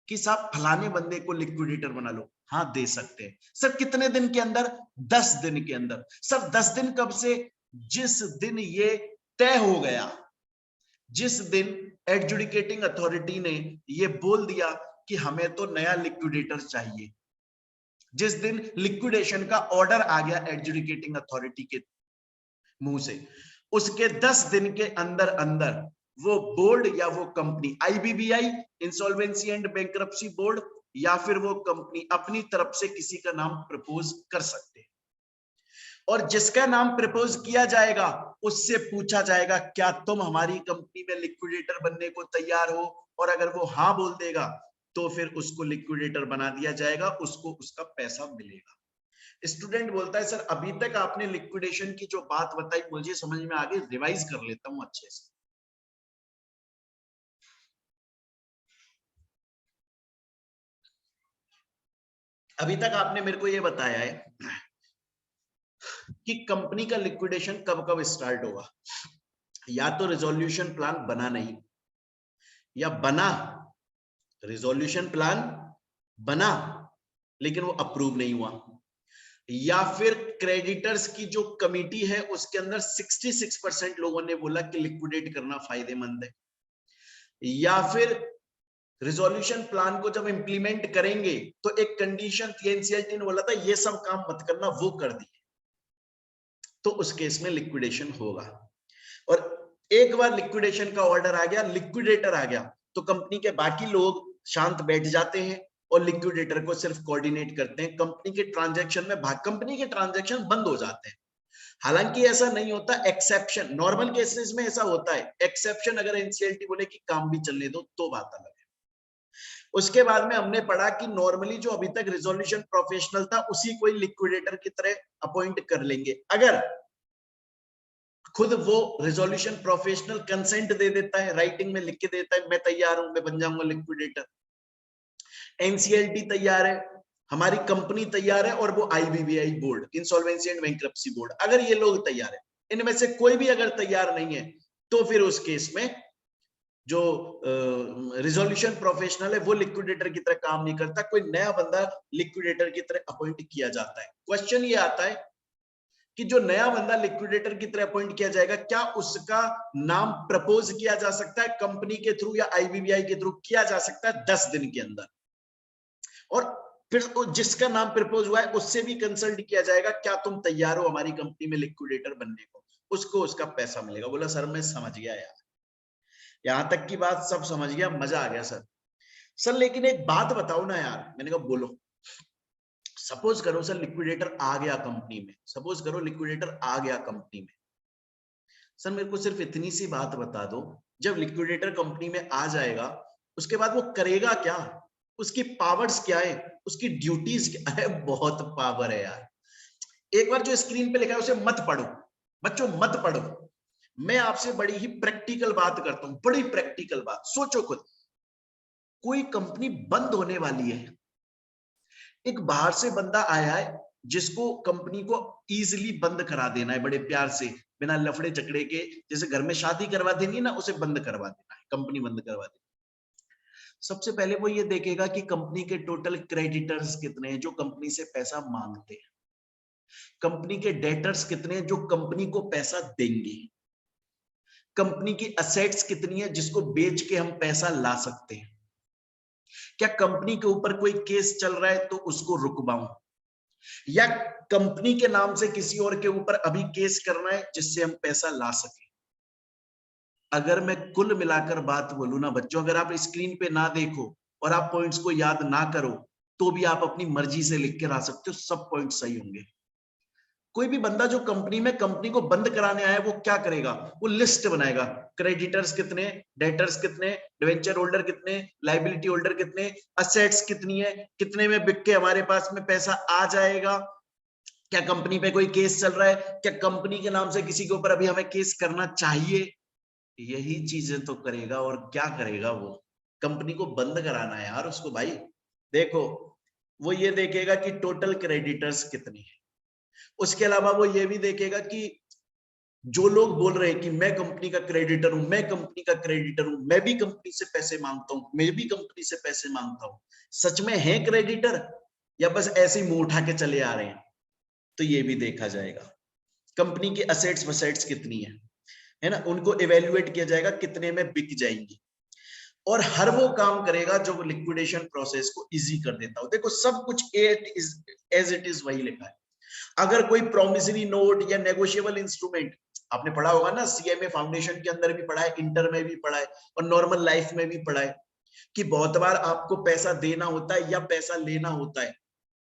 कि साहब फलाने बंदे को लिक्विडेटर बना लो? हाँ दे सकते हैं। सर कितने दिन के अंदर? 10 दिन के अंदर। सर 10 दिन कब से? जिस दिन ये तय हो गया, जिस दिन एडजुडिकेटिंग अथॉरिटी ने ये बोल दिया कि हमें तो नया लिक्विडेटर चाहिए, जिस दिन लिक्विडेशन का ऑर्डर आ गया एडजुडिकेटिंग अथॉरिटी के मुंह से, उसके 10 दिन के अंदर अंदर वो बोर्ड या वो company IBBI insolvency and bankruptcy board या फिर वो कंपनी अपनी तरफ से किसी का नाम प्रपोज कर सकते हैं। और जिसका नाम प्रपोज किया जाएगा उससे पूछा जाएगा क्या तुम हमारी कंपनी में लिक्विडेटर बनने को तैयार हो? और अगर वो हाँ बोल देगा तो फिर उसको लिक्विडेटर बना दिया जाएगा, उसको उसका पैसा मिलेगा। स्टूडेंट बोलता है सर अभी तक आपने लिक्विडेशन की जो बात बताई मुझे समझ में आगे, रिवाइज कर लेता हूं अच्छे से। अभी तक आपने मेरे को ये बताया है कि कंपनी का लिक्विडेशन कब कब स्टार्ट होगा। या तो रिजोल्यूशन प्लान बना नहीं, या बना रिजोल्यूशन प्लान बना लेकिन वो अप्रूव नहीं हुआ, या फिर क्रेडिटर्स की जो कमिटी है उसके अंदर 66% लोगों ने बोला कि लिक्विडेट करना फायदेमंद है, या फिर रिजोल्यूशन प्लान को जब इंप्लीमेंट करेंगे तो एक कंडीशन थी, एनसीएलटी ने बोला था ये सब काम मत करना, वो कर दिए, तो उस केस में लिक्विडेशन होगा। और एक बार लिक्विडेशन का ऑर्डर आ गया, लिक्विडेटर आ गया, तो कंपनी के बाकी लोग शांत बैठ जाते हैं और लिक्विडेटर को सिर्फ कोऑर्डिनेट करते हैं। कंपनी के ट्रांजैक्शन में कंपनी के ट्रांजैक्शन बंद हो जाते हैं। हालांकि ऐसा नहीं होता, एक्सेप्शन नॉर्मल केसेस में ऐसा होता है, एक्सेप्शन अगर एनसीएलटी बोले कि काम भी चलने दो तो बात अलग है। उसके बाद में हमने पढ़ा कि नॉर्मली जो अभी तक रिजोल्यूशन प्रोफेशनल था उसी को लिक्विडेटर की तरह अपॉइंट कर लेंगे। अगर खुद वो रिजोल्यूशन प्रोफेशनल कंसेंट दे देता है, राइटिंग में लिख के देता है मैं तैयार हूं, मैं बन जाऊंगा लिक्विडेटर, एनसीएलटी तैयार है, हमारी कंपनी तैयार है, और वो IBBI board, insolvency and bankruptcy board, अगर ये लोग तैयार है, इनमें से कोई भी अगर तैयार नहीं है तो फिर उस केस में जो रिजोल्यूशन प्रोफेशनल है वो लिक्विडेटर की तरह काम नहीं करता, कोई नया बंदा लिक्विडेटर की तरह अपॉइंट किया जाता है। क्वेश्चन ये आता है कि जो नया बंदा लिक्विडेटर की तरह अपॉइंट किया जाएगा, क्या उसका नाम प्रपोज किया जा सकता है कंपनी के थ्रू या आईबीबीआई के थ्रू? किया जा सकता है 10 दिन के अंदर, और फिर तो जिसका नाम प्रपोज हुआ है उससे भी कंसल्ट किया जाएगा, क्या तुम तैयार हो हमारी कंपनी में लिक्विडेटर बनने को? उसको उसका पैसा मिलेगा। बोला सर मैं समझ गया यार, यहां तक की बात सब समझ गया, मजा आ गया सर। सर लेकिन एक बात बताओ ना यार। मैंने कहा बोलो। सपोज करो सर लिक्विडेटर आ गया कंपनी में, सपोज करो लिक्विडेटर आ गया कंपनी में, सर मेरे को सिर्फ इतनी सी बात बता दो, जब लिक्विडेटर कंपनी में आ जाएगा उसके बाद वो करेगा क्या, उसकी पावर्स क्या है, उसकी ड्यूटीज क्या है? बहुत पावर है यार। एक बार जो स्क्रीन पे लिखा है उसे मत पढ़ो बच्चों, मत पढ़ो। मैं आपसे बड़ी ही प्रैक्टिकल बात करता हूं, बड़ी प्रैक्टिकल बात। सोचो खुद, कोई कंपनी बंद होने वाली है, एक बाहर से बंदा आया है जिसको कंपनी को इजीली बंद करा देना है, बड़े प्यार से, बिना लफड़े झगड़े के, जैसे घर में शादी करवा देनी है ना, उसे बंद करवा देना है, कंपनी बंद करवा देनी। सबसे पहले वो ये देखेगा कि कंपनी के टोटल क्रेडिटर्स कितने हैं जो कंपनी से पैसा मांगते हैं, कंपनी के डेटर्स कितने हैं जो कंपनी को पैसा देंगे, कंपनी की असेट्स कितनी है जिसको बेच के हम पैसा ला सकते हैं, क्या कंपनी के ऊपर कोई केस चल रहा है तो उसको रुकवाऊं, या कंपनी के नाम से किसी और के ऊपर अभी केस करना है जिससे हम पैसा ला सके। अगर मैं कुल मिलाकर बात बोलूं ना बच्चों, अगर आप स्क्रीन पे ना देखो और आप पॉइंट्स को याद ना करो तो भी आप अपनी मर्जी से लिख के ला सकते हो, सब पॉइंट सही होंगे। कोई भी बंदा जो कंपनी में कंपनी को बंद कराने आया है वो क्या करेगा? वो लिस्ट बनाएगा, क्रेडिटर्स कितने, डेटर्स कितने, डिवेंचर होल्डर कितने, लाइबिलिटी होल्डर कितने, असेट्स कितनी है, कितने में बिक के हमारे पास में पैसा आ जाएगा, क्या कंपनी पे कोई केस चल रहा है, क्या कंपनी के नाम से किसी के ऊपर अभी हमें केस करना चाहिए। यही चीजें तो करेगा, और क्या करेगा? वो कंपनी को बंद कराना है यार उसको भाई। देखो वो ये देखेगा कि टोटल क्रेडिटर्स कितने हैं, उसके अलावा वो ये भी देखेगा कि जो लोग बोल रहे हैं कि मैं कंपनी का क्रेडिटर हूं, मैं कंपनी का क्रेडिटर हूं, मैं भी कंपनी से पैसे मांगता हूं, मैं भी कंपनी से पैसे मांगता हूं, सच में है क्रेडिटर या बस ऐसे ही मुंह उठा के चले आ रहे हैं? तो ये भी देखा जाएगा। कंपनी की असेट्स वसेट्स कितनी है ना, उनको इवेल्युएट किया जाएगा कितने में बिक जाएंगी, और हर वो काम करेगा जो लिक्विडेशन प्रोसेस को इजी कर देता हो। देखो सब कुछ एज इट इज वही लिखा है। अगर कोई प्रोमिसरी नोट या नेगोशिएबल इंस्ट्रूमेंट, आपने पढ़ा होगा ना, सीएमए फाउंडेशन के अंदर भी पढ़ा है, इंटर में भी पढ़ा है, और नॉर्मल लाइफ में भी पढ़ा है कि बहुत बार आपको पैसा देना होता है या पैसा लेना होता है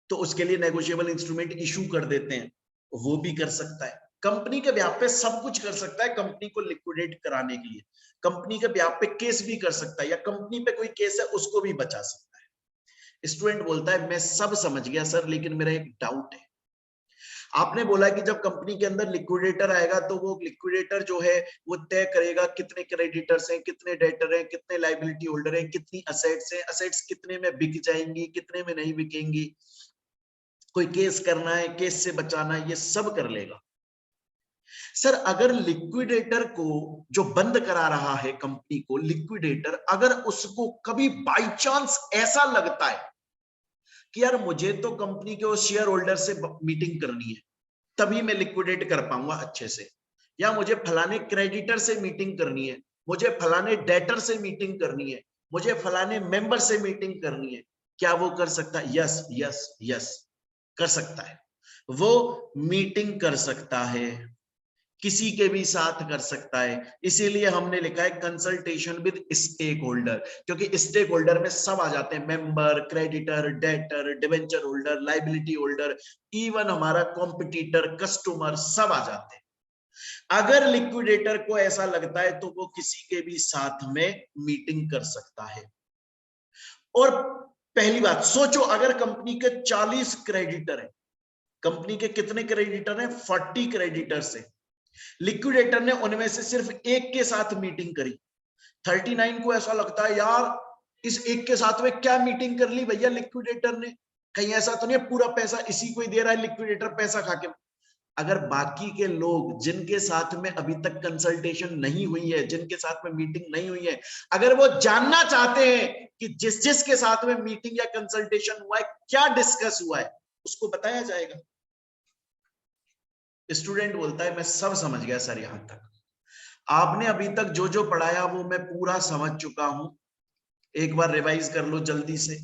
तो उसके लिए नेगोशिएबल इंस्ट्रूमेंट इशू कर देते हैं, वो भी कर सकता है। कंपनी के ब्याह पे सब कुछ कर सकता है कंपनी को लिक्विडेट कराने के लिए, कंपनी के ब्याह पे केस भी कर सकता है, या कंपनी पे कोई केस है उसको भी बचा सकता है। स्टूडेंट बोलता है मैं सब समझ गया सर, लेकिन मेरा एक डाउट है। आपने बोला कि जब कंपनी के अंदर लिक्विडेटर आएगा तो वो लिक्विडेटर जो है वो तय करेगा कितने क्रेडिटर्स हैं, कितने डेटर हैं, कितने लाइबिलिटी होल्डर हैं, कितनी असेट्स हैं, असेट्स कितने में बिक जाएंगी, कितने में नहीं बिकेंगी, कोई केस करना है, केस से बचाना है, ये सब कर लेगा। सर अगर लिक्विडेटर को, जो बंद करा रहा है कंपनी को, लिक्विडेटर अगर उसको कभी बाई चांस ऐसा लगता है कि यार मुझे तो कंपनी के शेयर होल्डर से मीटिंग करनी है तभी मैं लिक्विडेट कर पाऊंगा अच्छे से, या मुझे फलाने क्रेडिटर से मीटिंग करनी है, मुझे फलाने डेटर से मीटिंग करनी है, मुझे फलाने मेंबर से मीटिंग करनी है, क्या वो कर सकता है? यस यस यस कर सकता है। वो मीटिंग कर सकता है, किसी के भी साथ कर सकता है। इसीलिए हमने लिखा है कंसल्टेशन विद स्टेक होल्डर, क्योंकि स्टेक होल्डर में सब आ जाते हैं, member, creditor, debtor, debenture holder, liability holder, even हमारा कॉम्पिटिटर, कस्टमर, सब आ जाते हैं। अगर लिक्विडेटर को ऐसा लगता है तो वो किसी के भी साथ में मीटिंग कर सकता है, और पहली बात सोचो, अगर कंपनी के 40 क्रेडिटर है, कंपनी के कितने क्रेडिटर हैं? 40 क्रेडिटर्स है। लिक्विडेटर ने उनमें से सिर्फ एक के साथ मीटिंग करी। 39 को ऐसा लगता है यार इस एक के साथ में क्या मीटिंग कर ली भैया लिक्विडेटर ने, कहीं ऐसा तो नहीं है पूरा पैसा इसी को ही दे रहा है लिक्विडेटर पैसा खा के। अगर बाकी के लोग जिनके साथ में अभी तक कंसल्टेशन नहीं हुई है, जिनके साथ में मीटिंग नहीं हुई है, अगर वो जानना चाहते हैं कि जिस जिसके साथ में मीटिंग या कंसल्टेशन हुआ है क्या डिस्कस हुआ है, उसको बताया जाएगा। स्टूडेंट बोलता है मैं सब समझ गया सर, यहां तक आपने अभी तक जो जो पढ़ाया वो मैं पूरा समझ चुका हूं, एक बार रिवाइज कर लो जल्दी से।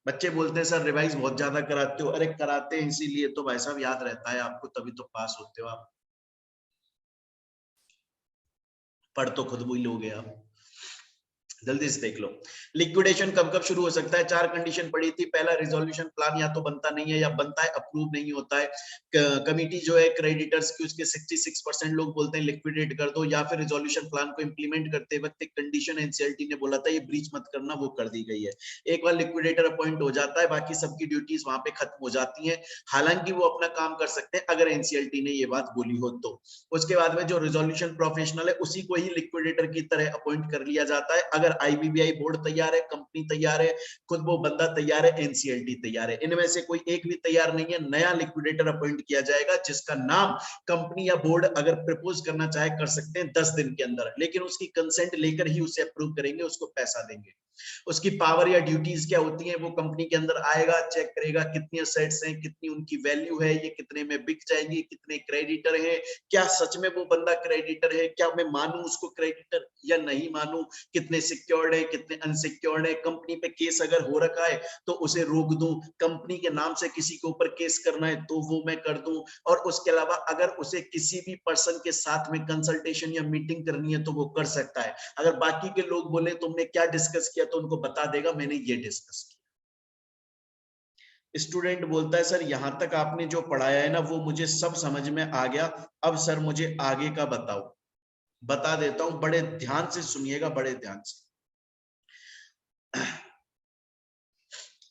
बच्चे बोलते हैं सर रिवाइज बहुत ज्यादा कराते हो। अरे कराते हैं इसीलिए तो भाई साहब याद रहता है आपको, तभी तो पास होते हो आप। पढ़ तो खुद भी लोगे आप, जल्दी से देख लो। लिक्विडेशन कब कब शुरू हो सकता है? 4 कंडीशन पड़ी थी। पहला, रिजोल्यूशन प्लान या तो बनता नहीं है या बनता है अप्रूव नहीं होता है। कमिटी जो है क्रेडिटर्स की उसके 66% लोग बोलते हैं लिक्विडेट कर दो, या फिर रिजोल्यूशन प्लान को इंप्लीमेंट करते वक्त एक कंडीशन एनसीएलटी ने बोला था ये ब्रीच मत करना, वो कर दी गई है। एक बार लिक्विडेटर अपॉइंट हो जाता है बाकी सबकी ड्यूटीज वहां पे खत्म हो जाती है, हालांकि वो अपना काम कर सकते हैं अगर एनसीएलटी ने ये बात बोली हो तो। उसके बाद में जो रिजोल्यूशन प्रोफेशनल है उसी को ही लिक्विडेटर की तरह अपॉइंट कर लिया जाता है। अगर आईबीबीआई बोर्ड तैयार है, कंपनी तैयार है, खुद वो बंदा तैयार है, एनसीएलटी तैयार है, इनमें से कोई एक भी तैयार नहीं है, नया लिक्विडेटर अपॉइंट किया जाएगा जिसका नाम कंपनी या बोर्ड अगर प्रपोज करना चाहे कर सकते हैं 10 दिन के अंदर, लेकिन उसकी कंसेंट लेकर ही उसे अप्रूव करेंगे, उसको पैसा देंगे। उसकी पावर या ड्यूटीज क्या होती हैं? वो कंपनी के अंदर आएगा, चेक करेगा कितनी असेट्स हैं, कितनी उनकी वैल्यू है, ये कितने में बिक जाएंगी, कितने क्रेडिटर हैं, क्या सच में वो बंदा क्रेडिटर है, क्या मैं मानूं उसको क्रेडिटर या नहीं मानूं, कितने सिक्योर्ड है, कितने अनसिक्योर्ड है, कंपनी पे केस अगर हो रखा है तो उसे रोक दूं, कंपनी के नाम से किसी के ऊपर केस करना है तो वो मैं कर दूं, और उसके अलावा अगर उसे किसी भी पर्सन के साथ में कंसल्टेशन या मीटिंग करनी है तो वो कर सकता है। अगर बाकी के लोग बोले तुमने क्या डिस्कस किया तो उनको बता देगा मैंने ये डिस्कस किया। स्टूडेंट बोलता है सर यहां तक आपने जो पढ़ाया है ना वो मुझे सब समझ में आ गया, अब सर मुझे आगे का बताओ। बता देता हूं, बड़े ध्यान से सुनिएगा, बड़े ध्यान से।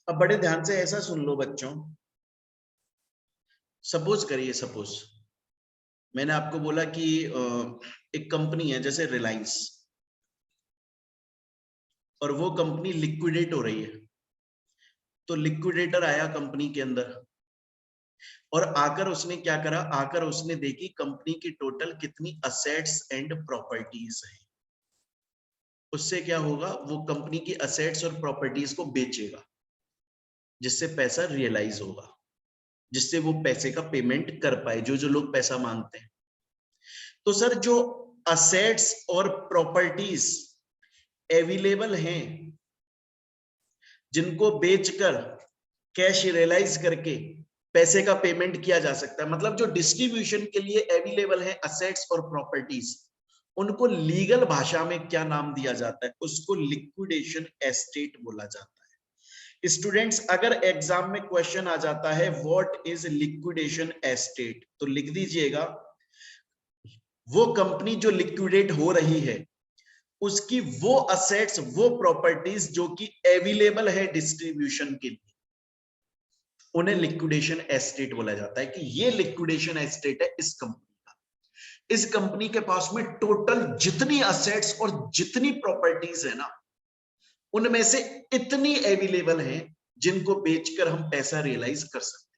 अब बड़े ध्यान से ऐसा सुन लो बच्चों, सपोज करिए, सपोज मैंने आपको बोला कि एक कंपनी है जैसे रिलायंस, और वो कंपनी लिक्विडेट हो रही है। तो लिक्विडेटर आया कंपनी के अंदर और आकर उसने क्या करा, आकर उसने देखी कंपनी की टोटल कितनी असेट्स एंड प्रॉपर्टीज है। उससे क्या होगा, वो कंपनी की असेट्स और प्रॉपर्टीज को बेचेगा जिससे पैसा रियलाइज होगा, जिससे वो पैसे का पेमेंट कर पाए जो जो लोग पैसा मांगते हैं। तो सर जो असेट्स और प्रॉपर्टीज अवेलेबल हैं जिनको बेचकर कैश रियलाइज करके पैसे का पेमेंट किया जा सकता है, मतलब जो डिस्ट्रीब्यूशन के लिए अवेलेबल है असेट्स और प्रॉपर्टीज, उनको लीगल भाषा में क्या नाम दिया जाता है? उसको लिक्विडेशन एस्टेट बोला जाता है। स्टूडेंट्स अगर एग्जाम में क्वेश्चन आ जाता है व्हाट इज लिक्विडेशन एस्टेट, तो लिख दीजिएगा वो कंपनी जो लिक्विडेट हो रही है उसकी वो असेट्स वो प्रॉपर्टीज जो कि अवेलेबल है डिस्ट्रीब्यूशन के लिए, उन्हें लिक्विडेशन एस्टेट बोला जाता है कि ये लिक्विडेशन एस्टेट है इस कंपनी का। इस कंपनी के पास में टोटल जितनी असेट्स और जितनी प्रॉपर्टीज है ना उनमें से इतनी अवेलेबल है जिनको बेचकर हम पैसा रियलाइज कर सकते हैं।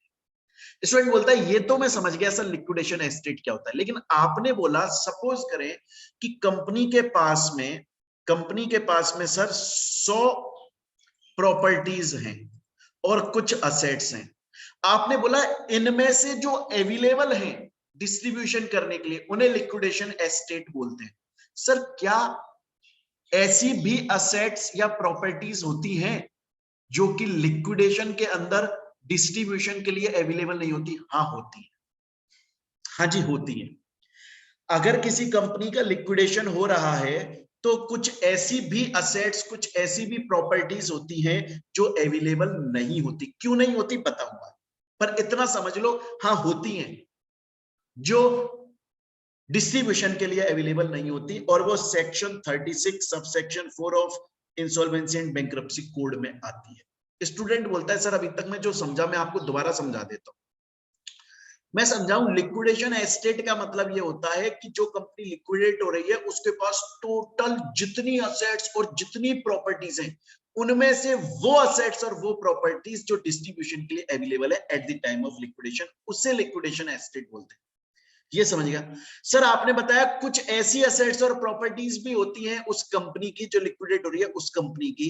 स्टूडेंट बोलता है ये तो मैं समझ गया सर लिक्विडेशन एस्टेट क्या होता है, लेकिन आपने बोला सपोज करें कि कंपनी के पास में सर 100 प्रॉपर्टीज हैं और कुछ असेट्स हैं। आपने बोला इनमें से जो अवेलेबल हैं डिस्ट्रीब्यूशन करने के लिए उन्हें लिक्विडेशन एस्टेट बोलते हैं। सर क्या ऐसी भी असेट्स या प्रॉपर्टीज होती हैं जो कि लिक्विडेशन के अंदर डिस्ट्रीब्यूशन के लिए अवेलेबल नहीं होती? हाँ होती है, हाँ जी होती है। अगर किसी कंपनी का लिक्विडेशन हो रहा है तो कुछ ऐसी भी असेट्स, कुछ ऐसी भी प्रॉपर्टीज होती हैं जो अवेलेबल नहीं होती। क्यों नहीं होती बताऊंगा, पर इतना समझ लो हाँ होती हैं जो डिस्ट्रीब्यूशन के लिए अवेलेबल नहीं होती, और वो section 36 sub section 4 of insolvency and bankruptcy code में आती है। स्टूडेंट बोलता है सर अभी तक मैं जो समझा मैं आपको दोबारा समझा देता हूं। मैं समझाऊं, लिक्विडेशन एस्टेट का मतलब ये होता है कि जो कंपनी लिक्विडेट हो रही है उसके पास टोटल जितनी असेट्स और जितनी प्रॉपर्टीज हैं उनमें से वो असेट्स और वो प्रॉपर्टीज जो डिस्ट्रीब्यूशन के लिए अवेलेबल है at the time of liquidation, उससे लिक्विडेशन एस्टेट बोलते हैं। ये समझिएगा। सर आपने बताया कुछ ऐसी असेट्स और प्रॉपर्टीज भी होती हैं उस कंपनी की जो लिक्विडेट हो रही है उस कंपनी की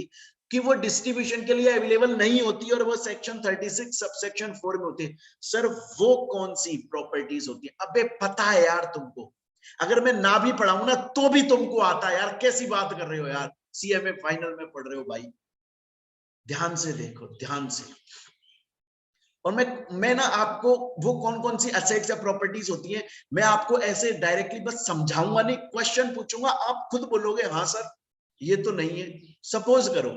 कि वो डिस्ट्रीब्यूशन के लिए अवेलेबल नहीं होती और वो सेक्शन 36 सबसेक्शन 4 में होती है। सर वो कौन सी प्रॉपर्टीज होती है? अबे पता है यार तुमको, अगर मैं ना भी पढ़ाऊं ना तो भी तुमको आता है यार, कैसी बात कर रहे हो यार, सीएमए फाइनल में पढ़ रहे हो भाई, ध्यान से देखो ध्यान से। और मैं ना आपको वो कौन कौन सी असेट्स या प्रॉपर्टीज होती हैं मैं आपको ऐसे डायरेक्टली बस समझाऊंगा नहीं, क्वेश्चन पूछूंगा आप खुद बोलोगे हाँ सर ये तो नहीं है। सपोज करो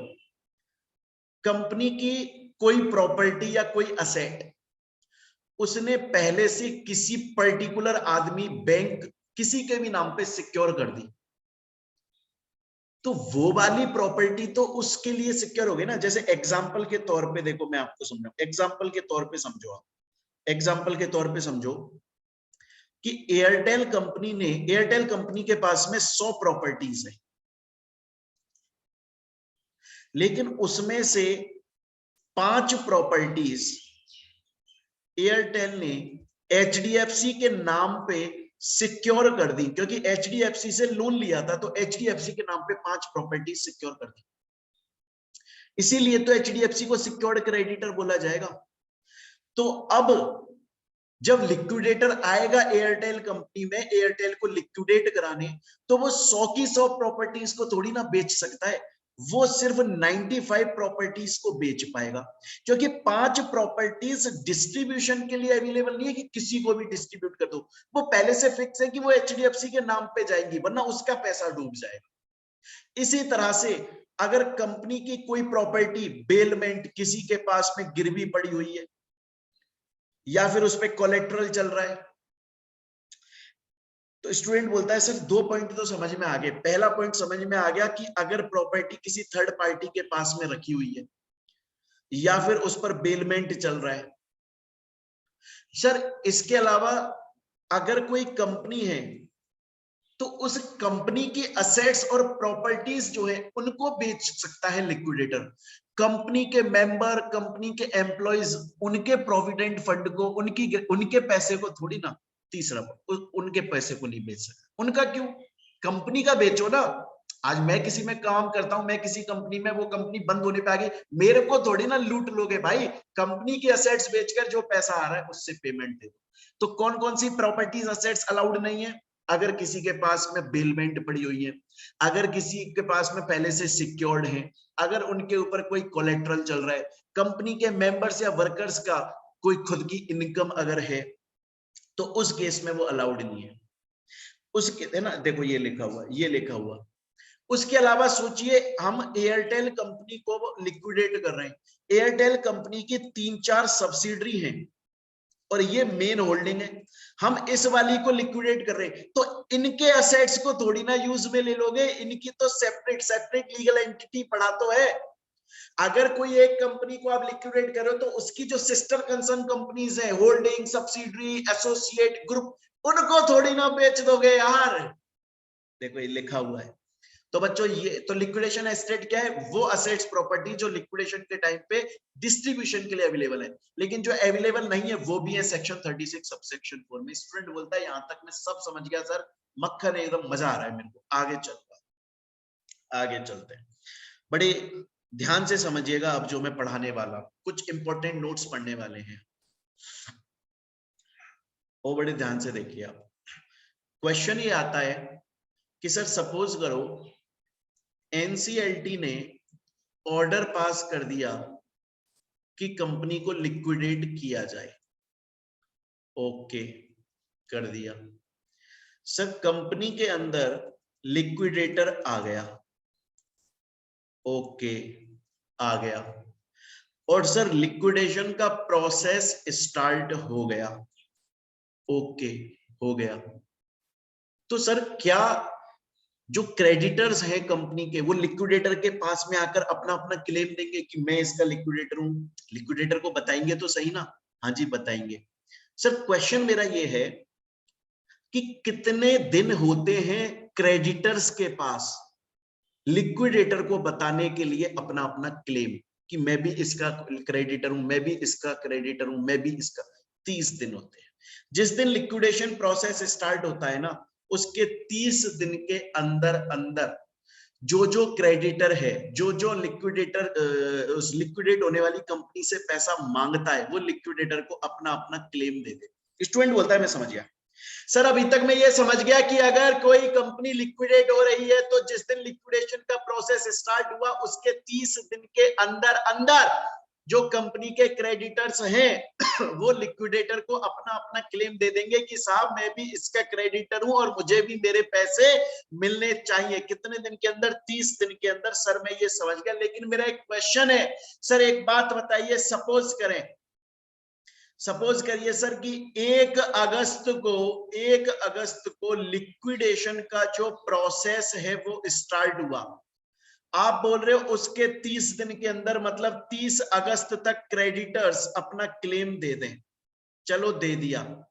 कंपनी की कोई प्रॉपर्टी या कोई असेट उसने पहले से किसी पर्टिकुलर आदमी, बैंक, किसी के भी नाम पे सिक्योर कर दी, तो वो वाली प्रॉपर्टी तो उसके लिए सिक्योर हो गई ना। जैसे एग्जांपल के तौर पे देखो, मैं आपको समझाऊं, एग्जांपल के तौर पे समझो आप, एग्जांपल के तौर पे समझो कि एयरटेल कंपनी के पास में 100 प्रॉपर्टीज है, लेकिन उसमें से 5 प्रॉपर्टीज एयरटेल ने एचडीएफसी के नाम पे सिक्योर कर दी, क्योंकि एचडीएफसी से लोन लिया था तो एचडीएफसी के नाम पे 5 प्रॉपर्टीज सिक्योर कर दी, इसीलिए तो एचडीएफसी को सिक्योर्ड क्रेडिटर बोला जाएगा। तो अब जब लिक्विडेटर आएगा एयरटेल कंपनी में एयरटेल को लिक्विडेट कराने, तो वो 100 की 100 प्रॉपर्टीज को थोड़ी ना बेच सकता है, वो सिर्फ 95 प्रॉपर्टीज को बेच पाएगा, क्योंकि 5 प्रॉपर्टीज डिस्ट्रीब्यूशन के लिए अवेलेबल नहीं है कि किसी को भी डिस्ट्रीब्यूट कर दो, वो पहले से फिक्स है कि वो एचडीएफसी के नाम पे जाएंगी, वरना उसका पैसा डूब जाएगा। इसी तरह से अगर कंपनी की कोई प्रॉपर्टी बेलमेंट किसी के पास में गिरवी पड़ी हुई है या फिर उस पर कोलेट्रल चल रहा है, तो स्टूडेंट बोलता है सर 2 पॉइंट तो समझ में आ गए। पहला पॉइंट समझ में आ गया कि अगर प्रॉपर्टी किसी थर्ड पार्टी के पास में रखी हुई है या फिर उस पर बेलमेंट चल रहा है। सर इसके अलावा अगर कोई कंपनी है तो उस कंपनी की असेट्स और प्रॉपर्टीज जो है उनको बेच सकता है लिक्विडेटर। कंपनी के मेंबर, कंपनी के एम्प्लॉइज, उनके प्रोविडेंट फंड को, उनके पैसे को थोड़ी ना, तीसरा उनके पैसे को नहीं बेच सकता। उनका क्यों? कंपनी का बेचो ना। आज मैं किसी में काम करता हूं, मैं किसी कंपनी में, वो कंपनी बंद होने पे आ गई, मेरे को थोड़ी ना लूट लोगे भाई, कंपनी की असेट्स बेचकर जो पैसा आ रहा है उससे पेमेंट दे दो। तो कौन कौन सी प्रॉपर्टीज असेट्स अलाउड नहीं है? अगर किसी के पास में बेलमेंट पड़ी हुई है, अगर किसी के पास में पहले से सिक्योर्ड है, अगर उनके ऊपर कोई कोलेट्रल चल रहा है, कंपनी के मेंबर्स या वर्कर्स का कोई खुद की इनकम अगर है, तो उस केस में वो अलाउड नहीं है। उसके है ना, देखो ये लिखा हुआ, ये लिखा हुआ। उसके अलावा सोचिए हम एयरटेल कंपनी को लिक्विडेट कर रहे हैं, एयरटेल कंपनी की 3-4 सब्सिडरी हैं और ये मेन होल्डिंग है, हम इस वाली को लिक्विडेट कर रहे हैं, तो इनके असेट्स को थोड़ी ना यूज में ले लोगे, इनकी तो सेपरेट सेपरेट लीगल एंटिटी पढ़ा तो है। अगर कोई एक कंपनी को आप लिक्विडेट कर रहे हो तो उसकी जो सिस्टर कंसर्न कंपनीज है, होल्डिंग, सब्सिडरी, एसोसिएट, ग्रुप, उनको थोड़ी ना बेच दोगे यार। देखो ये लिखा हुआ है। तो बच्चों ये तो लिक्विडेशन एसेट क्या है? वो असेट्स प्रॉपर्टी जो लिक्विडेशन के टाइम पे डिस्ट्रीब्यूशन के लिए अवेलेबल है, लेकिन जो अवेलेबल नहीं है वो भी है सेक्शन 36 सबसेक्शन 4 में। स्टूडेंट बोलता है यहां तक मैं सब समझ गया सर, मक्खन एकदम मजा आ रहा है मेरे को, आगे चलता, आगे चलते हैं। बड़े ध्यान से समझिएगा, अब जो मैं पढ़ाने वाला कुछ इंपॉर्टेंट नोट्स पढ़ने वाले हैं, वो बड़े ध्यान से देखिए आप। क्वेश्चन ये आता है कि सर सपोज करो एनसीएलटी ने ऑर्डर पास कर दिया कि कंपनी को लिक्विडेट किया जाए। ओके, कर दिया। सर कंपनी के अंदर लिक्विडेटर आ गया, ओके, आ गया, और सर लिक्विडेशन का प्रोसेस स्टार्ट हो गया, ओके, हो गया। तो सर क्या जो क्रेडिटर्स हैं कंपनी के, वो लिक्विडेटर के पास में आकर अपना अपना क्लेम देंगे कि मैं इसका लिक्विडेटर हूं। लिक्विडेटर को बताएंगे तो सही ना? हाँ जी बताएंगे। सर क्वेश्चन मेरा ये है कि कितने दिन होते हैं क्रेडिटर्स के पास लिक्विडेटर को बताने के लिए अपना अपना क्लेम कि मैं भी इसका क्रेडिटर हूं, मैं भी इसका क्रेडिटर हूं, मैं भी इसका। 30 दिन होते हैं। जिस दिन लिक्विडेशन प्रोसेस स्टार्ट होता है ना, उसके 30 दिन के अंदर अंदर जो जो क्रेडिटर है, जो जो लिक्विडेटर उस लिक्विडेट होने वाली कंपनी से पैसा मांगता है, वो लिक्विडेटर को अपना अपना क्लेम दे दे। स्टूडेंट बोलता है मैं समझ गया सर। अभी तक मैं ये समझ गया कि अगर कोई कंपनी लिक्विडेट हो रही है तो जिस दिन लिक्विडेशन का प्रोसेस स्टार्ट हुआ उसके 30 दिन के अंदर अंदर जो कंपनी के क्रेडिटर्स हैं वो लिक्विडेटर को अपना अपना क्लेम दे देंगे कि साहब मैं भी इसका क्रेडिटर हूं और मुझे भी मेरे पैसे मिलने चाहिए। कितने दिन के अंदर? 30 दिन के अंदर। सर मैं ये समझ गया, लेकिन मेरा एक क्वेश्चन है सर, एक बात बताइए, सपोज करिए सर कि 1 अगस्त को लिक्विडेशन का जो प्रोसेस है वो स्टार्ट हुआ। आप बोल रहे हो उसके 30 दिन के अंदर, मतलब 30 अगस्त तक क्रेडिटर्स अपना क्लेम दे दें। चलो दे दिया।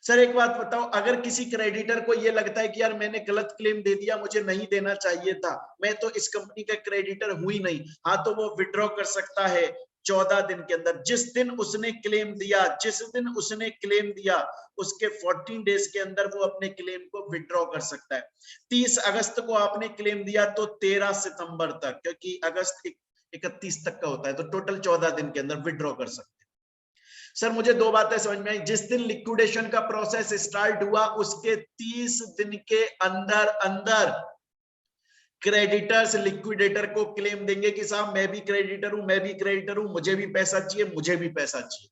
सर एक बात बताओ, अगर किसी क्रेडिटर को ये लगता है कि यार मैंने गलत क्लेम दे दिया, मुझे नहीं देना चाहिए था, मैं तो इस कंपनी का क्रेडिटर हुई नहीं, हाँ तो वो विड्रॉ कर सकता है 14 दिन के अंदर। जिस दिन उसने क्लेम दिया उसके 14 डेज के अंदर वो अपने क्लेम को विड्रॉ कर सकता है। 30 अगस्त को आपने क्लेम दिया तो 13 सितंबर तक, क्योंकि अगस्त 31 तक का होता है, तो टोटल 14 दिन के अंदर विड्रॉ कर सकते हैं। सर मुझे 2 बातें समझ में आई। जिस दिन लिक्विडेशन का प्रोसेस स्टार्ट हुआ उसके 30 दिन के अंदर अंदर क्रेडिटर्स लिक्विडेटर को क्लेम देंगे कि साहब मैं भी क्रेडिटर हूं, मुझे भी पैसा चाहिए।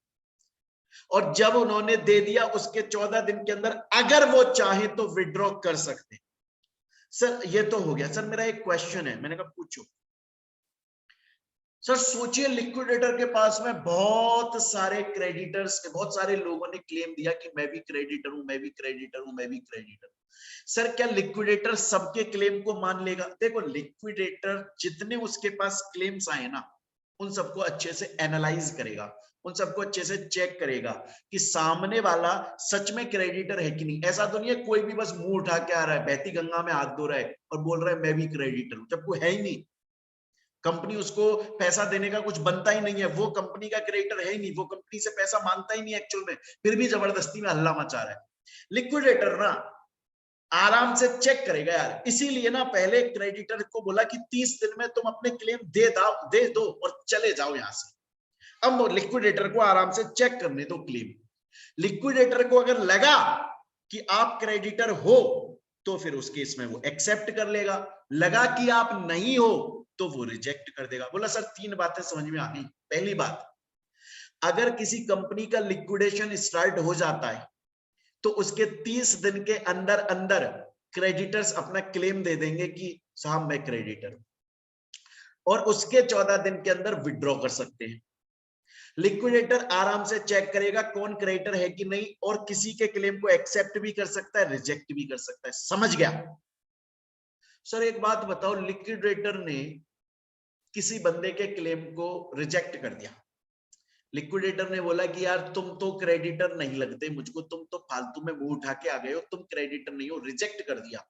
और जब उन्होंने दे दिया उसके 14 दिन के अंदर अगर वो चाहे तो विड्रॉ कर सकते हैं। सर ये तो हो गया। सर मेरा एक क्वेश्चन है, मैंने कहा पूछो। सर सोचिए लिक्विडेटर के पास में बहुत सारे लोगों ने क्लेम दिया कि मैं भी क्रेडिटर हूं। सर क्या लिक्विडेटर सबके क्लेम को मान लेगा? देखो लिक्विडेटर जितने उसके पास क्लेम्स आए ना, उन सबको अच्छे से एनालाइज करेगा, उन सबको अच्छे से चेक करेगा कि सामने वाला सच में क्रेडिटर है कि नहीं। ऐसा तो नहीं है कोई भी बस मुंह उठा के आ रहा है, बहती गंगा में हाथ धो रहा है और बोल रहा है मैं भी क्रेडिटर हूं, जब कोई है ही नहीं। कंपनी उसको पैसा देने का कुछ बनता ही नहीं है, वो कंपनी का क्रेडिटर है ही नहीं, वो कंपनी से पैसा मांगता ही नहीं एक्चुअल में, फिर भी जबरदस्ती में हल्ला मचा रहा है। लिक्विडेटर ना आराम से चेक करेगा यार, इसीलिए ना पहले क्रेडिटर को बोला कि 30 दिन में तुम अपने क्लेम दे दो और चले जाओ यहां से। अब लिक्विडेटर को आराम से चेक करने दो क्लेम। लिक्विडेटर को अगर लगा कि आप क्रेडिटर हो तो फिर उस केस में वो एक्सेप्ट कर लेगा, लगा कि आप नहीं हो तो वो रिजेक्ट कर देगा। बोला सर 3 बातें समझ में आ गई। पहली बात, अगर किसी कंपनी का लिक्विडेशन स्टार्ट हो जाता है तो उसके 30 दिन के अंदर अंदर क्रेडिटर्स अपना क्लेम दे देंगे कि साहब मैं क्रेडिटर हूं, और उसके 14 दिन के अंदर विड्रॉ कर सकते हैं। लिक्विडेटर आराम से चेक करेगा कौन क्रेडिटर है कि नहीं, और किसी के क्लेम को एक्सेप्ट भी कर सकता है, रिजेक्ट भी कर सकता है। समझ गया? सर एक बात बताओ, लिक्विडेटर ने किसी बंदे के क्लेम को रिजेक्ट कर दिया। लिक्विडेटर ने बोला कि यार तुम तो क्रेडिटर नहीं लगते मुझको, तुम तो फालतू में मुंह उठा के आ गए हो, तुम क्रेडिटर नहीं हो, रिजेक्ट कर दिया।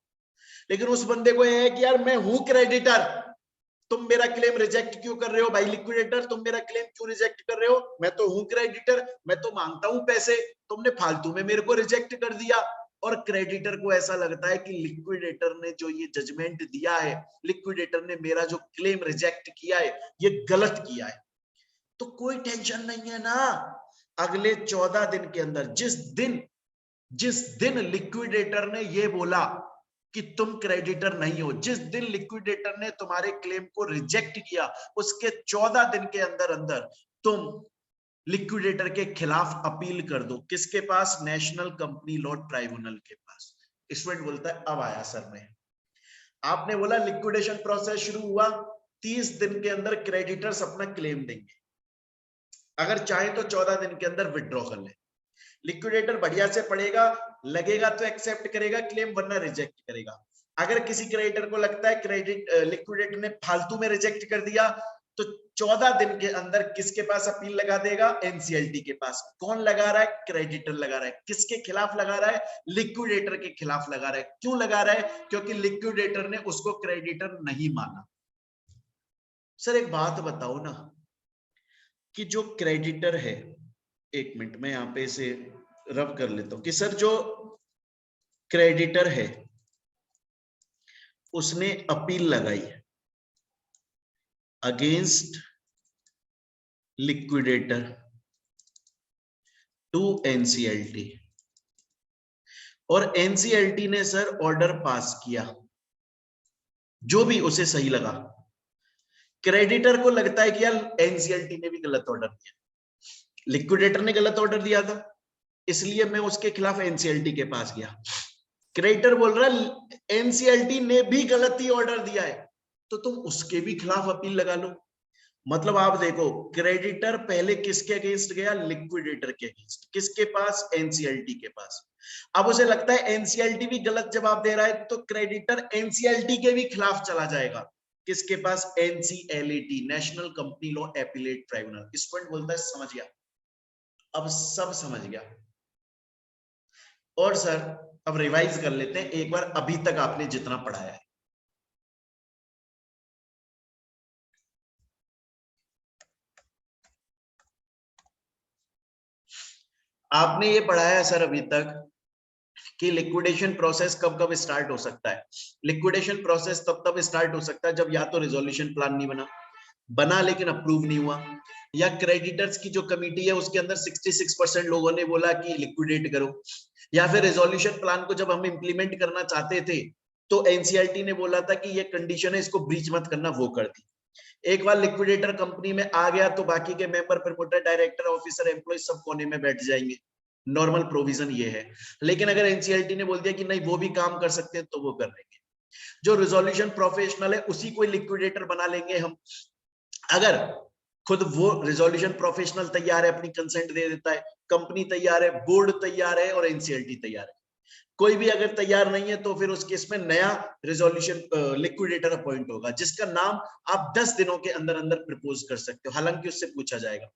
लेकिन उस बंदे को यह है कि यार मैं हूं क्रेडिटर, तुम मेरा क्लेम रिजेक्ट क्यों कर रहे हो भाई लिक्विडेटर, तुम मेरा क्लेम क्यों रिजेक्ट कर रहे हो? मैं तो हूं क्रेडिटर, मैं तो मांगता हूं पैसे, तुमने फालतू में मेरे को रिजेक्ट कर दिया। और क्रेडिटर को ऐसा लगता है कि लिक्विडेटर ने जो ये जजमेंट दिया है, लिक्विडेटर ने मेरा जो क्लेम रिजेक्ट किया है, ये गलत किया है। तो कोई टेंशन नहीं है ना, अगले 14 दिन के अंदर जिस दिन लिक्विडेटर ने ये बोला कि तुम क्रेडिटर नहीं हो, जिस दिन लिक्विडेटर ने तुम्हारे क्लेम को रिजेक्ट किया, उसके 14 दिन के अंदर अंदर तुम लिक्विडेटर के खिलाफ अपील कर दो। किसके पास? नेशनल कंपनी लॉ ट्राइब्यूनल के पास। स्टूडेंट बोलता है अब आया सर में। आपने बोला लिक्विडेशन प्रोसेस शुरू हुआ, 30 दिन के अंदर क्रेडिटर्स अपना क्लेम देंगे, अगर चाहे तो 14 दिन के अंदर विड्रॉ कर ले। लिक्विडेटर बढ़िया से पढ़ेगा, लगेगा तो एक्सेप्ट करेगा क्लेम, वरना रिजेक्ट करेगा। अगर किसी क्रेडिटर को लगता है क्रेडिट लिक्विडेटर ने फालतू में रिजेक्ट कर दिया, तो 14 दिन के अंदर किसके पास अपील लगा देगा? एनसीएलटी के पास। कौन लगा रहा है? क्रेडिटर लगा रहा है। किसके खिलाफ लगा रहा है? लिक्विडेटर के खिलाफ लगा रहा है। क्यों लगा रहा है? क्योंकि लिक्विडेटर ने उसको क्रेडिटर नहीं माना। सर एक बात बताओ ना, कि जो क्रेडिटर है, एक मिनट में यहां पे इसे रब कर लेता हूं, कि सर जो क्रेडिटर है उसने अपील लगाई अगेंस्ट लिक्विडेटर टू एनसीएलटी, और एनसीएलटी ने सर ऑर्डर पास किया, जो भी उसे सही लगा। क्रेडिटर को लगता है कि यार एनसीएलटी ने भी गलत ऑर्डर दिया, लिक्विडेटर ने गलत ऑर्डर दिया था, इसलिए मैं उसके खिलाफ एनसीएलटी के पास गया। क्रेडिटर बोल रहा है एनसीएलटी ने भी गलती ऑर्डर दिया है, तो तुम उसके भी खिलाफ अपील लगा लो। मतलब आप देखो, क्रेडिटर पहले किसके अगेंस्ट गया? लिक्विडेटर के अगेंस्ट। किसके पास? एनसीएलटी के पास। अब उसे लगता है एनसीएलटी भी गलत जवाब दे रहा है, तो क्रेडिटर एनसीएलटी के भी खिलाफ चला जाएगा। किसके पास? NCLT, national company law appellate tribunal. Student बोलता है समझ गया, अब सब समझ गया। और सर अब रिवाइज कर लेते हैं एक बार, अभी तक आपने जितना पढ़ाया है। आपने ये पढ़ाया है सर अभी तक कि लिक्विडेशन प्रोसेस कब कब स्टार्ट हो सकता है। लिक्विडेशन प्रोसेस तब तब स्टार्ट हो सकता है जब या तो रिजोल्यूशन प्लान नहीं बना लेकिन अप्रूव नहीं हुआ, या क्रेडिटर्स की जो कमिटी है उसके अंदर 66% लोगों ने बोला कि लिक्विडेट करो, या फिर रिजोल्यूशन प्लान को जब हम इंप्लीमेंट करना चाहते थे तो एनसीएलटी ने बोला था कि ये कंडीशन है, इसको ब्रीच मत करना, वो कर दी। एक बार लिक्विडेटर कंपनी में आ गया तो बाकी के member, promoter, director, officer, employ सब कोने में बैठ जाएंगे। नॉर्मल प्रोविजन ये है। लेकिन अगर एनसीएलटी ने बोल दिया कि नहीं वो भी काम कर सकते हैं, तो वो कर लेंगे। जो रिजोल्यूशन प्रोफेशनल है उसी को लिक्विडेटर बना लेंगे हम। अगर खुद वो रिजोल्यूशन प्रोफेशनल तैयार है, अपनी कंसेंट दे देता है, कंपनी तैयार है, बोर्ड तैयार है और एनसीएलटी तैयार है, कोई भी अगर तैयार नहीं है तो फिर उस केस में नया रिजोल्यूशन लिक्विडेटर अपॉइंट होगा, जिसका नाम आप 10 दिनों के अंदर अंदर प्रपोज कर सकते हो, हालांकि उससे पूछा जाएगा।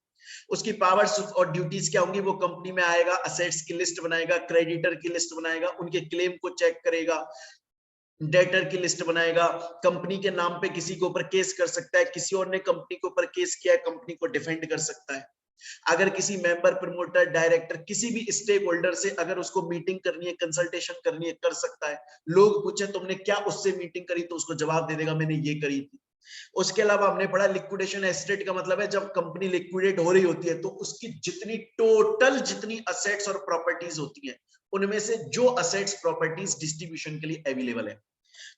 उसकी पावर्स और ड्यूटीज क्या होंगी? वो कंपनी में आएगा, असेट्स की लिस्ट बनाएगा, क्रेडिटर की लिस्ट बनाएगा, उनके क्लेम को चेक करेगा, डेटर की लिस्ट बनाएगा, कंपनी के नाम पे किसी के ऊपर केस कर सकता है, किसी और ने कंपनी के ऊपर केस किया है, कंपनी को डिफेंड कर सकता है। अगर किसी मेंबर, प्रमोटर, डायरेक्टर, किसी भी स्टेक होल्डर से अगर उसको मीटिंग करनी है, कंसल्टेशन करनी है, कर सकता है। लोग पूछे तुमने क्या उससे मीटिंग करी, तो उसको जवाब दे देगा मैंने ये करी थी। उसके अलावा हमने पढ़ा लिक्विडेशन एस्टेट का मतलब है जब कंपनी लिक्विडेट हो रही होती है तो उसकी जितनी टोटल जितनी असेट्स और प्रॉपर्टीज होती हैं, उनमें से जो असेट्स प्रॉपर्टीज डिस्ट्रीब्यूशन के लिए अवेलेबल है,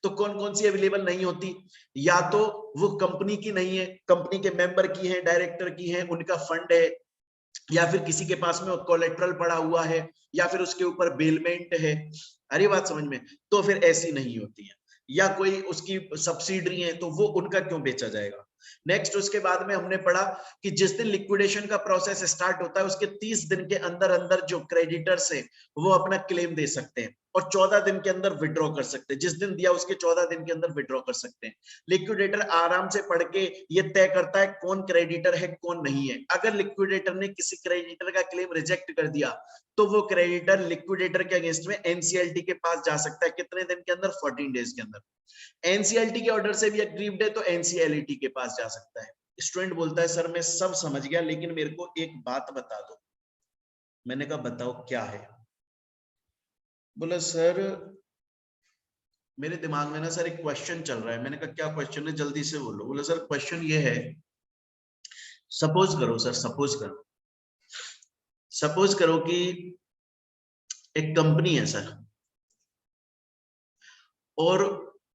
तो कौन कौन सी अवेलेबल नहीं होती? या तो वो कंपनी की नहीं है, कंपनी के मेंबर की है, डायरेक्टर की है, उनका फंड है, या फिर किसी के पास में कोलेट्रल पड़ा हुआ है, या फिर उसके ऊपर बेलमेंट है। अरे बात समझ में? तो फिर ऐसी नहीं होती है। या कोई उसकी सब्सिडरी है तो वो उनका क्यों बेचा जाएगा? नेक्स्ट उसके बाद में हमने पढ़ा कि जिस दिन लिक्विडेशन का प्रोसेस स्टार्ट होता है उसके 30 दिन के अंदर अंदर जो क्रेडिटर्स है वो अपना क्लेम दे सकते हैं और 14 दिन के अंदर विड्रॉ कर सकते हैं। जिस दिन दिया उसके 14 दिन के अंदर विड्रॉ कर सकते हैं। लिक्विडेटर आराम से पढ़ के ये तय करता है कौन क्रेडिटर है कौन नहीं है। अगर लिक्विडेटर ने किसी क्रेडिटर का क्लेम रिजेक्ट कर दिया तो वो क्रेडिटर लिक्विडेटर के अगेंस्ट में एनसीएलटी के पास जा सकता है। कितने दिन के अंदर? 14 डेज के अंदर। एनसीएलटी के ऑर्डर से भी अग्रीव्ड है तो एनसीएलटी के पास जा सकता है। स्टूडेंट बोलता है सर मैं सब समझ गया लेकिन मेरे को एक बात बता दो। मैंने कहा बताओ क्या है? बोला सर मेरे दिमाग में ना सर एक क्वेश्चन चल रहा है। मैंने कहा क्या क्वेश्चन है, जल्दी से बोलो। बोला सर क्वेश्चन ये है, सपोज करो सर, सपोज करो कि एक कंपनी है सर और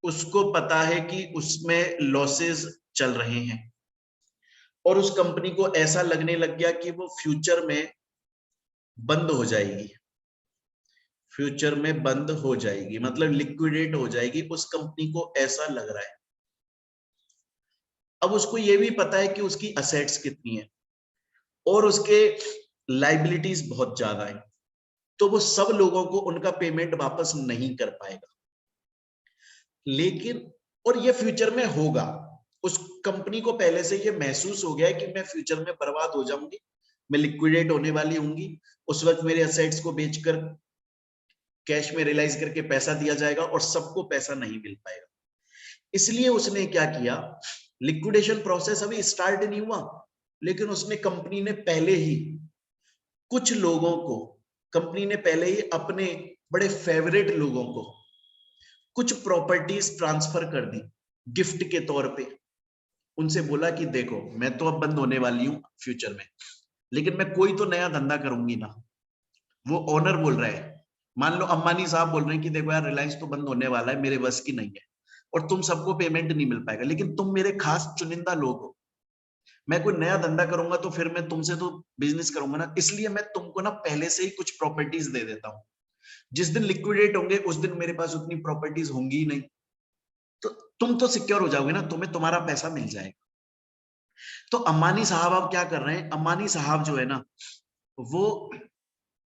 उसको पता है कि उसमें लॉसेस चल रहे हैं और उस कंपनी को ऐसा लगने लग गया कि वो फ्यूचर में बंद हो जाएगी, फ्यूचर में बंद हो जाएगी मतलब लिक्विडेट हो जाएगी, उस कंपनी को ऐसा लग रहा है। अब उसको ये भी पता है कि उसकी असेट्स कितनी है और उसके लाइबिलिटीज बहुत ज्यादा है, तो वो सब लोगों को उनका पेमेंट वापस नहीं कर पाएगा। लेकिन और ये फ्यूचर में होगा, उस कंपनी को पहले से ये महसूस हो गया है कि मैं फ्यूचर में बर्बाद हो जाऊंगी, मैं लिक्विडेट होने वाली होंगी, उस वक्त मेरे एसेट्स को बेचकर कैश में रियलाइज करके पैसा दिया जाएगा और सबको पैसा नहीं मिल पाएगा। इसलिए उसने क्या किया, लिक्विडेशन प्रोसेस अभी स्टार्ट नहीं हुआ, लेकिन उसने कंपनी ने पहले ही कुछ लोगों को, कंपनी ने पहले ही अपने बड़े फेवरेट लोगों को कुछ प्रॉपर्टीज ट्रांसफर कर दी गिफ्ट के तौर पे। उनसे बोला कि देखो मैं तो अब बंद होने वाली हूं फ्यूचर में, लेकिन मैं कोई तो नया धंधा करूंगी ना। वो ओनर बोल रहा है, मान लो अंबानी साहब बोल रहे हैं कि देखो यार रिलायंस तो बंद होने वाला है, मेरे बस की नहीं है और तुम सबको पेमेंट नहीं मिल पाएगा, लेकिन तुम मेरे खास चुनिंदा लोग हो, मैं कोई नया धंधा करूंगा तो फिर मैं तुमसे तो बिजनेस करूंगा ना, इसलिए मैं तुमको ना पहले से ही कुछ प्रॉपर्टीज दे देता हूं। जिस दिन लिक्विडेट होंगे उस दिन मेरे पास उतनी प्रॉपर्टीज होंगी ही नहीं, तो तुम तो सिक्योर हो जाओगे ना, तुम्हें तुम्हारा पैसा मिल जाएगा। तो अंबानी साहब अब क्या कर रहे हैं, अंबानी साहब जो है ना वो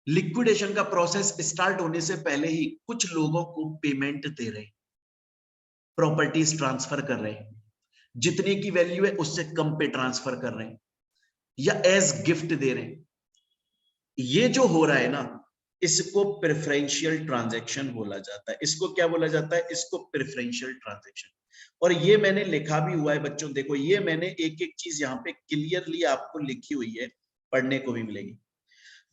लिक्विडेशन का प्रोसेस स्टार्ट होने से पहले ही कुछ लोगों को पेमेंट दे रहे हैं, प्रॉपर्टीज ट्रांसफर कर रहे हैं, जितने की वैल्यू है उससे कम पे ट्रांसफर कर रहे हैं या एज गिफ्ट दे रहे हैं। ये जो हो रहा है ना, इसको प्रेफरेंशियल ट्रांजैक्शन बोला जाता है। इसको क्या बोला जाता है, इसको प्रेफरेंशियल ट्रांजैक्शन। और ये मैंने लिखा भी हुआ है बच्चों, देखो ये मैंने एक एक चीज यहाँ पे क्लियरली आपको लिखी हुई है, पढ़ने को भी मिलेगी।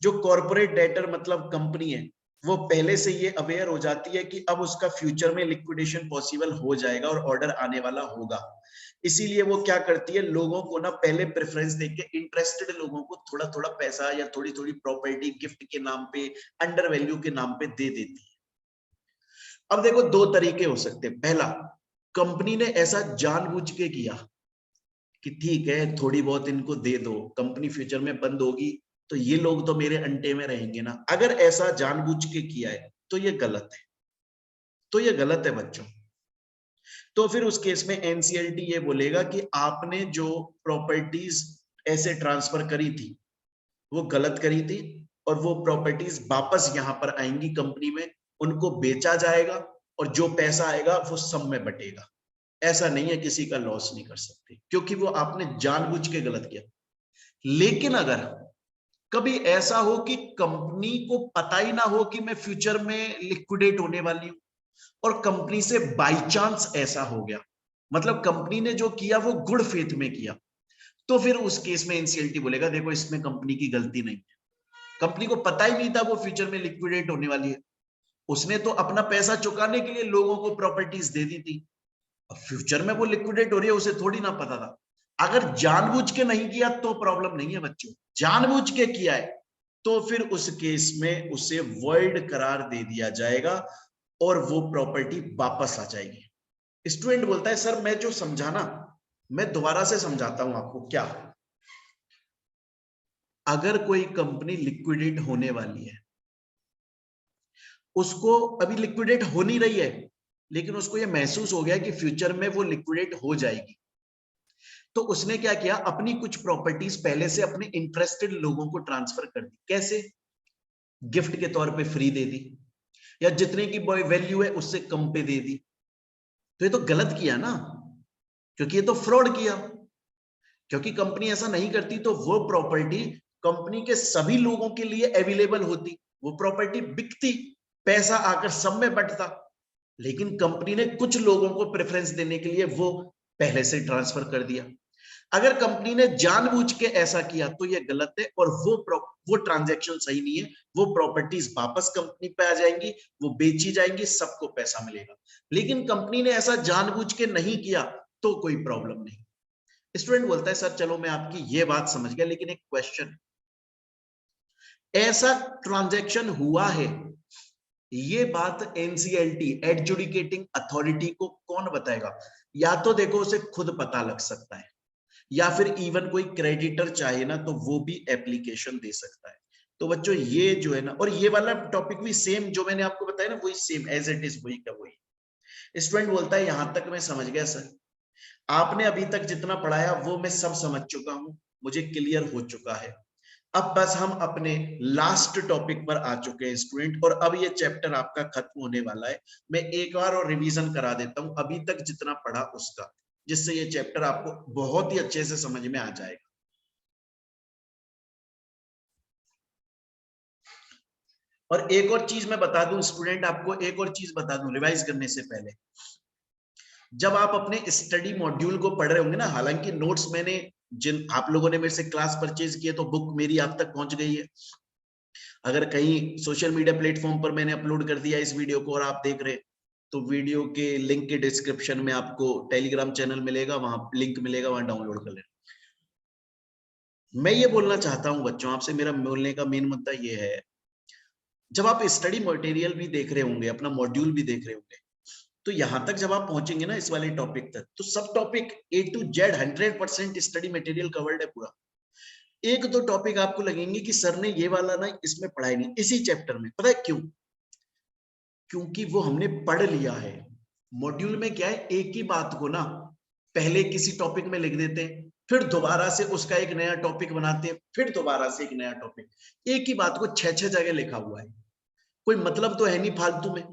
जो कॉर्पोरेट डेटर मतलब कंपनी है, वो पहले से ये अवेयर हो जाती है कि अब उसका फ्यूचर में लिक्विडेशन पॉसिबल हो जाएगा और ऑर्डर आने वाला होगा। इसीलिए वो क्या करती है, लोगों को ना पहले प्रेफरेंस देके इंटरेस्टेड लोगों को थोड़ा थोड़ा पैसा या थोड़ी थोड़ी प्रॉपर्टी गिफ्ट के नाम पे, अंडर वैल्यू के नाम पे दे देती है। अब देखो दो तरीके हो सकते हैं। पहला, कंपनी ने ऐसा जानबूझ के किया कि ठीक है थोड़ी बहुत इनको दे दो, कंपनी फ्यूचर में बंद होगी तो ये लोग तो मेरे अंटे में रहेंगे ना। अगर ऐसा जानबूझ के किया है तो ये गलत है, तो ये गलत है बच्चों। तो फिर उस केस में एनसीएलटी ये बोलेगा कि आपने जो प्रॉपर्टीज ऐसे ट्रांसफर करी थी वो गलत करी थी और वो प्रॉपर्टीज वापस यहां पर आएंगी कंपनी में, उनको बेचा जाएगा और जो पैसा आएगा वो सब में बटेगा। ऐसा नहीं है, किसी का लॉस नहीं कर सकते क्योंकि वो आपने जानबूझ के गलत किया। लेकिन अगर कभी ऐसा हो कि कंपनी को पता ही ना हो कि मैं फ्यूचर में लिक्विडेट होने वाली हूं और कंपनी से बाई चांस ऐसा हो गया, मतलब कंपनी ने जो किया वो गुड फेथ में किया, तो फिर उस केस में एनसीएलटी बोलेगा देखो इसमें कंपनी की गलती नहीं है, कंपनी को पता ही नहीं था वो फ्यूचर में लिक्विडेट होने वाली है, उसने तो अपना पैसा चुकाने के लिए लोगों को प्रॉपर्टीज दे दी थी। अब फ्यूचर में वो लिक्विडेट हो रही है उसे थोड़ी ना पता था। अगर जानबूझ के नहीं किया तो प्रॉब्लम नहीं है बच्चों, जानबूझ के किया है तो फिर उस केस में उसे वॉइड करार दे दिया जाएगा और वो प्रॉपर्टी वापस आ जाएगी। स्टूडेंट बोलता है सर मैं जो समझाना मैं दोबारा से समझाता हूं आपको। क्या, अगर कोई कंपनी लिक्विडेट होने वाली है, उसको अभी लिक्विडेट हो नहीं रही है लेकिन उसको यह महसूस हो गया कि फ्यूचर में वो लिक्विडेट हो जाएगी, तो उसने क्या किया, अपनी कुछ प्रॉपर्टीज पहले से अपने इंटरेस्टेड लोगों को ट्रांसफर कर दी। कैसे, गिफ्ट के तौर पे फ्री दे दी या जितने की वैल्यू है उससे कम पे दे दी। तो ये तो गलत किया ना, क्योंकि ये तो फ्रॉड किया। क्योंकि कंपनी ऐसा नहीं करती तो वो प्रॉपर्टी कंपनी के सभी लोगों के लिए अवेलेबल होती, वो प्रॉपर्टी बिकती, पैसा आकर सब में बंटता। लेकिन कंपनी ने कुछ लोगों को प्रेफरेंस देने के लिए वो पहले से ट्रांसफर कर दिया। अगर कंपनी ने जानबूझ के ऐसा किया तो ये गलत है और वो ट्रांजैक्शन सही नहीं है। वो प्रॉपर्टीज वापस कंपनी पे आ जाएंगी, वो बेची जाएंगी, सबको पैसा मिलेगा। लेकिन कंपनी ने ऐसा जानबूझ के नहीं किया तो कोई प्रॉब्लम नहीं। स्टूडेंट बोलता है सर चलो मैं आपकी ये बात समझ गया, लेकिन एक क्वेश्चन, ऐसा ट्रांजैक्शन हुआ है ये बात एनसीएलटी एडजुडिकेटिंग अथॉरिटी को कौन बताएगा? या तो देखो उसे खुद पता लग सकता है या फिर इवन कोई क्रेडिटर चाहे ना तो वो भी एप्लीकेशन दे सकता है। तो बच्चों ये जो है ना, और ये वाला टॉपिक भी सेम जो मैंने आपको बताया ना वही सेम एज इट इज वही का वही। स्टूडेंट बोलता है यहां तक मैं समझ गया सर, आपने अभी तक जितना पढ़ाया वो मैं सब समझ चुका हूं, मुझे क्लियर हो चुका है। अब बस हम अपने लास्ट टॉपिक पर आ चुके हैं स्टूडेंट, और अब ये चैप्टर आपका खत्म होने वाला है। मैं एक बार और रिवीजन करा देता हूं अभी तक जितना पढ़ा उसका, जिससे ये चैप्टर आपको बहुत ही अच्छे से समझ में आ जाएगा। और एक और चीज मैं बता दूं स्टूडेंट, आपको एक और चीज बता दूं रिवाइज करने से पहले, जब आप अपने स्टडी मॉड्यूल को पढ़ रहे होंगे ना, हालांकि नोट्स मैंने, जिन आप लोगों ने मेरे से क्लास परचेज किए तो बुक मेरी आप तक पहुंच गई है। अगर कहीं सोशल मीडिया प्लेटफॉर्म पर मैंने अपलोड कर दिया इस वीडियो को और आप देख रहे, तो वीडियो के लिंक के डिस्क्रिप्शन में आपको टेलीग्राम चैनल मिलेगा, वहां लिंक मिलेगा, वहां डाउनलोड कर लेना। मैं ये बोलना चाहता हूं बच्चों, आपसे मेरा बोलने का मेन मुद्दा ये है, जब आप स्टडी मटेरियल भी देख रहे होंगे, अपना मॉड्यूल भी देख रहे होंगे, तो यहां तक जब आप पहुंचेंगे ना इस वाले टॉपिक तक, तो सब topic A to Z 100% study material covered है पूरा। एक दो टॉपिक आपको लगेंगे कि सर ने ये वाला ना इसमें पढ़ाई नहीं, इसी चैप्टर में, पता है क्यों? क्योंकि वो हमने पढ़ लिया है। मॉड्यूल में क्या है, एक ही बात को ना पहले किसी टॉपिक में लिख देते हैं, फिर दोबारा से उसका एक नया टॉपिक बनाते हैं, फिर दोबारा से एक नया टॉपिक, एक ही बात को 6-6 जगह लिखा हुआ है। कोई मतलब तो है नहीं फालतू में,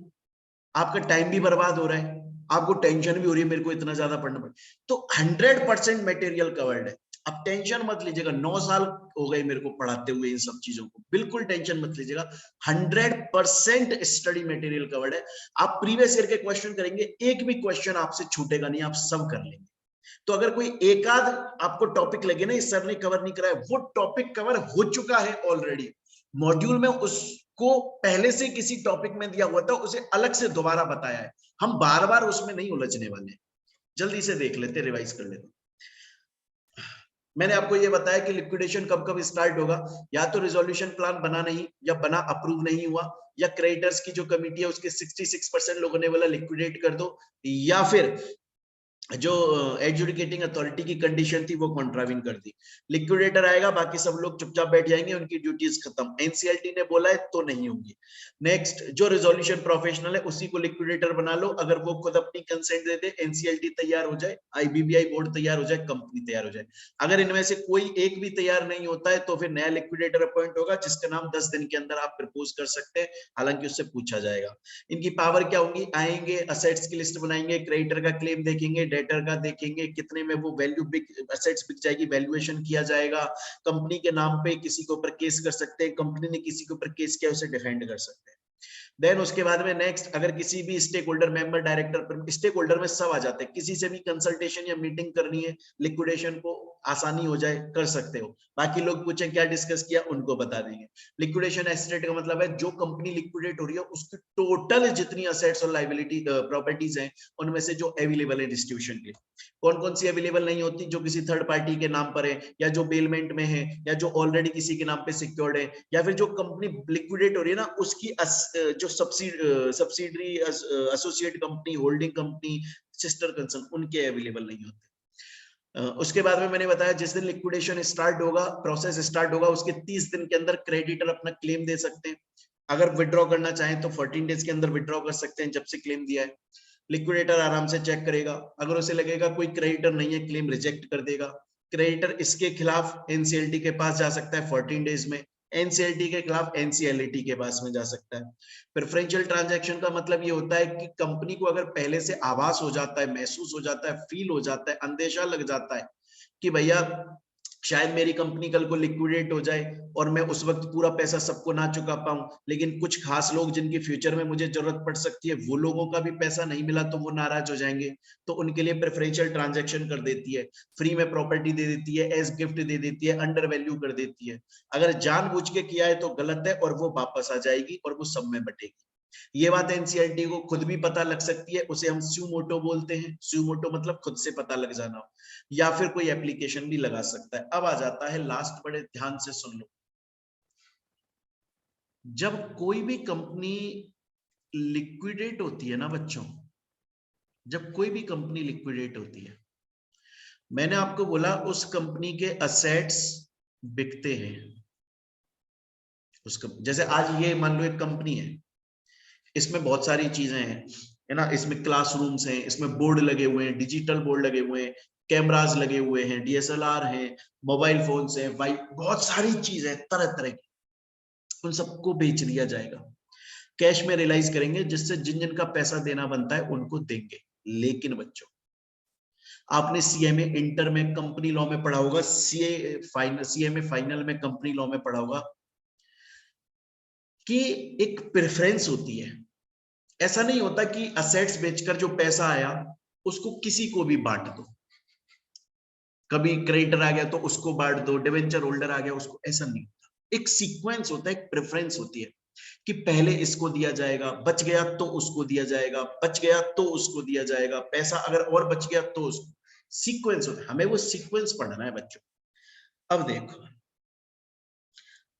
आपका टाइम भी बर्बाद हो रहा है, आपको टेंशन भी हो रही है मेरे को इतना ज्यादा पढ़ना पड़े। तो 100% मटेरियल कवर्ड है। अब टेंशन मत लीजिएगा, 9 साल हो गए मेरे को पढ़ाते हुए इन सब चीजों को, बिल्कुल टेंशन मत लीजिएगा, 100% स्टडी मटेरियल कवर्ड है। आप प्रीवियस ईयर के क्वेश्चन करेंगे, एक भी क्वेश्चन आपसे छूटेगा नहीं, आप सब कर लेंगे। तो अगर कोई एकाध आपको टॉपिक लगे ना इस सर ने कवर नहीं कराया, वो टॉपिक कवर हो चुका है ऑलरेडी मॉड्यूल में, उसको पहले से किसी टॉपिक में दिया हुआ था, उसे अलग से दोबारा बताया है। हम बार बार उसमें नहीं उलझने वाले, जल्दी से देख लेते, रिवाइज कर लेते। मैंने आपको ये बताया कि लिक्विडेशन कब कब स्टार्ट होगा, या तो रिजोल्यूशन प्लान बना नहीं, या बना अप्रूव नहीं हुआ, या क्रेडिटर्स की जो कमिटी है उसके 66% लोगों ने बोला लिक्विडेट कर दो, या फिर जो एडजुडिकेटिंग अथॉरिटी की कंडीशन थी वो कॉन्ट्राविन कर दी। लिक्विडेटर आएगा, बाकी सब लोग चुपचाप बैठ जाएंगे, उनकी ड्यूटीज खत्म, एनसीएलटी ने बोला है तो नहीं होंगी। नेक्स्ट, जो रिजोल्यूशन प्रोफेशनल है उसी को लिक्विडेटर बना लो, अगर वो खुद अपनी कंसेंट दे दे, एनसीएलटी तैयार हो जाए, आईबीबीआई बोर्ड तैयार हो जाए, कंपनी तैयार हो जाए। अगर इनमें से कोई एक भी तैयार नहीं होता है तो फिर नया लिक्विडेटर अपॉइंट होगा, जिसका नाम 10 दिन के अंदर आप प्रपोज कर सकते हैं, हालांकि उससे पूछा जाएगा। इनकी पावर क्या होगी, आएंगे, असेट्स की लिस्ट बनाएंगे, क्रेडिटर का क्लेम देखेंगे, डेटर का देखेंगे, कितने में वो वैल्यू बिक, असेट्स बिक जाएगी, वैल्यूएशन किया जाएगा, कंपनी के नाम पे किसी के ऊपर केस कर सकते हैं, कंपनी ने किसी के ऊपर केस किया उसे डिफेंड कर सकते हैं। देन उसके बाद में नेक्स्ट, अगर किसी भी stakeholder, member, director, stakeholder में सब आ जाते हैं, किसी से भी कंसल्टेशन या मीटिंग करनी है, लिक्विडेशन को आसानी हो जाए, कर सकते हो। बाकी लोग पूछें क्या डिस्कस किया, उनको बता देंगे। लिक्विडेशन एसेट का मतलब है जो कंपनी लिक्विडेट हो रही है उसकी टोटल जितनी असेट्स और लायबिलिटी प्रॉपर्टीज हैं, उनमें से जो अवेलेबल है डिस्ट्रीब्यूशन के, कौन कौन सी अवेलेबल नहीं होती, जो किसी थर्ड पार्टी के नाम पर है, या जो बेलमेंट में है, या जो ऑलरेडी किसी के नाम पे सिक्योर्ड है, या फिर जो कंपनी लिक्विडेट हो रही है ना उसकी जो subsidiary, associate company, holding company, sister concern, उनके अवेलेबल नहीं होते। उसके बाद में मैंने बताया जिस दिन लिक्विडेशन स्टार्ट होगा, प्रोसेस स्टार्ट होगा, उसके 30 दिन के अंदर क्रेडिटर अपना क्लेम दे सकते हैं। अगर विड्रॉ करना चाहें तो 14 डेज के अंदर विड्रॉ कर सकते हैं जब से क्लेम दिया है। लिक्विडेटर आराम से चेक करेगा, अगर उसे लगेगा कोई क्रेडिटर नहीं है, क्लेम रिजेक्ट कर देगा। क्रेडिटर इसके खिलाफ एनसीएलटी के पास जा सकता है 14 डेज में, एनसीएलटी के खिलाफ एनसीएलटी के पास में जा सकता है। प्रेफरेंशियल ट्रांजैक्शन का मतलब ये होता है कि कंपनी को अगर पहले से आभास हो जाता है, महसूस हो जाता है, फील हो जाता है, अंदेशा लग जाता है कि भैया शायद मेरी कंपनी कल को लिक्विडेट हो जाए और मैं उस वक्त पूरा पैसा सबको ना चुका पाऊं, लेकिन कुछ खास लोग जिनकी फ्यूचर में मुझे जरूरत पड़ सकती है, वो लोगों का भी पैसा नहीं मिला तो वो नाराज हो जाएंगे, तो उनके लिए प्रेफरेंशियल ट्रांजैक्शन कर देती है, फ्री में प्रॉपर्टी दे देती है, एज गिफ्ट दे देती है, अंडर वैल्यू कर देती है। अगर जानबूझ के किया है तो गलत है और वो वापस आ जाएगी और वो सब में बटेगी। ये बात एनसीईआरटी को खुद भी पता लग सकती है, उसे हम स्यूमोटो बोलते हैं, स्यूमोटो मतलब खुद से पता लग जाना, या फिर कोई एप्लीकेशन भी लगा सकता है। अब आ जाता है लास्ट, बड़े ध्यान से सुन लो, जब कोई भी कंपनी लिक्विडेट होती है ना बच्चों, जब कोई भी कंपनी लिक्विडेट होती है, मैंने आपको बोला उस कंपनी के असेट्स बिकते हैं। उसका जैसे आज ये मान लो एक कंपनी है, इसमें बहुत सारी चीजें हैं, है ना, इसमें क्लासरूम्स हैं, इसमें बोर्ड लगे हुए हैं, डिजिटल बोर्ड लगे हुए हैं, कैमरास लगे हुए हैं, डीएसएलआर है, मोबाइल फोन्स है, बहुत सारी चीज है तरह तरह की, उन सबको बेच दिया जाएगा। कैश में रियलाइज करेंगे, जिससे जिन जिन का पैसा देना बनता है उनको देंगे। लेकिन बच्चों, आपने सीएमए इंटर में कंपनी लॉ में पढ़ा होगा, सीएमए फाइनल में कंपनी लॉ में पढ़ा होगा कि एक प्रेफरेंस होती है। ऐसा नहीं होता कि असेट्स बेचकर जो पैसा आया उसको किसी को भी बांट दो, कभी क्रेडिटर आ गया तो उसको बांट दो, डिवेंचर होल्डर आ गया उसको, ऐसा नहीं होता। एक सीक्वेंस होता है, एक प्रेफरेंस होती है कि पहले इसको दिया जाएगा, बच गया तो उसको दिया जाएगा, बच गया तो उसको दिया जाएगा, पैसा अगर और बच गया तो उसको, सीक्वेंस होता है। हमें वो सीक्वेंस पढ़ना है बच्चों। अब देखो,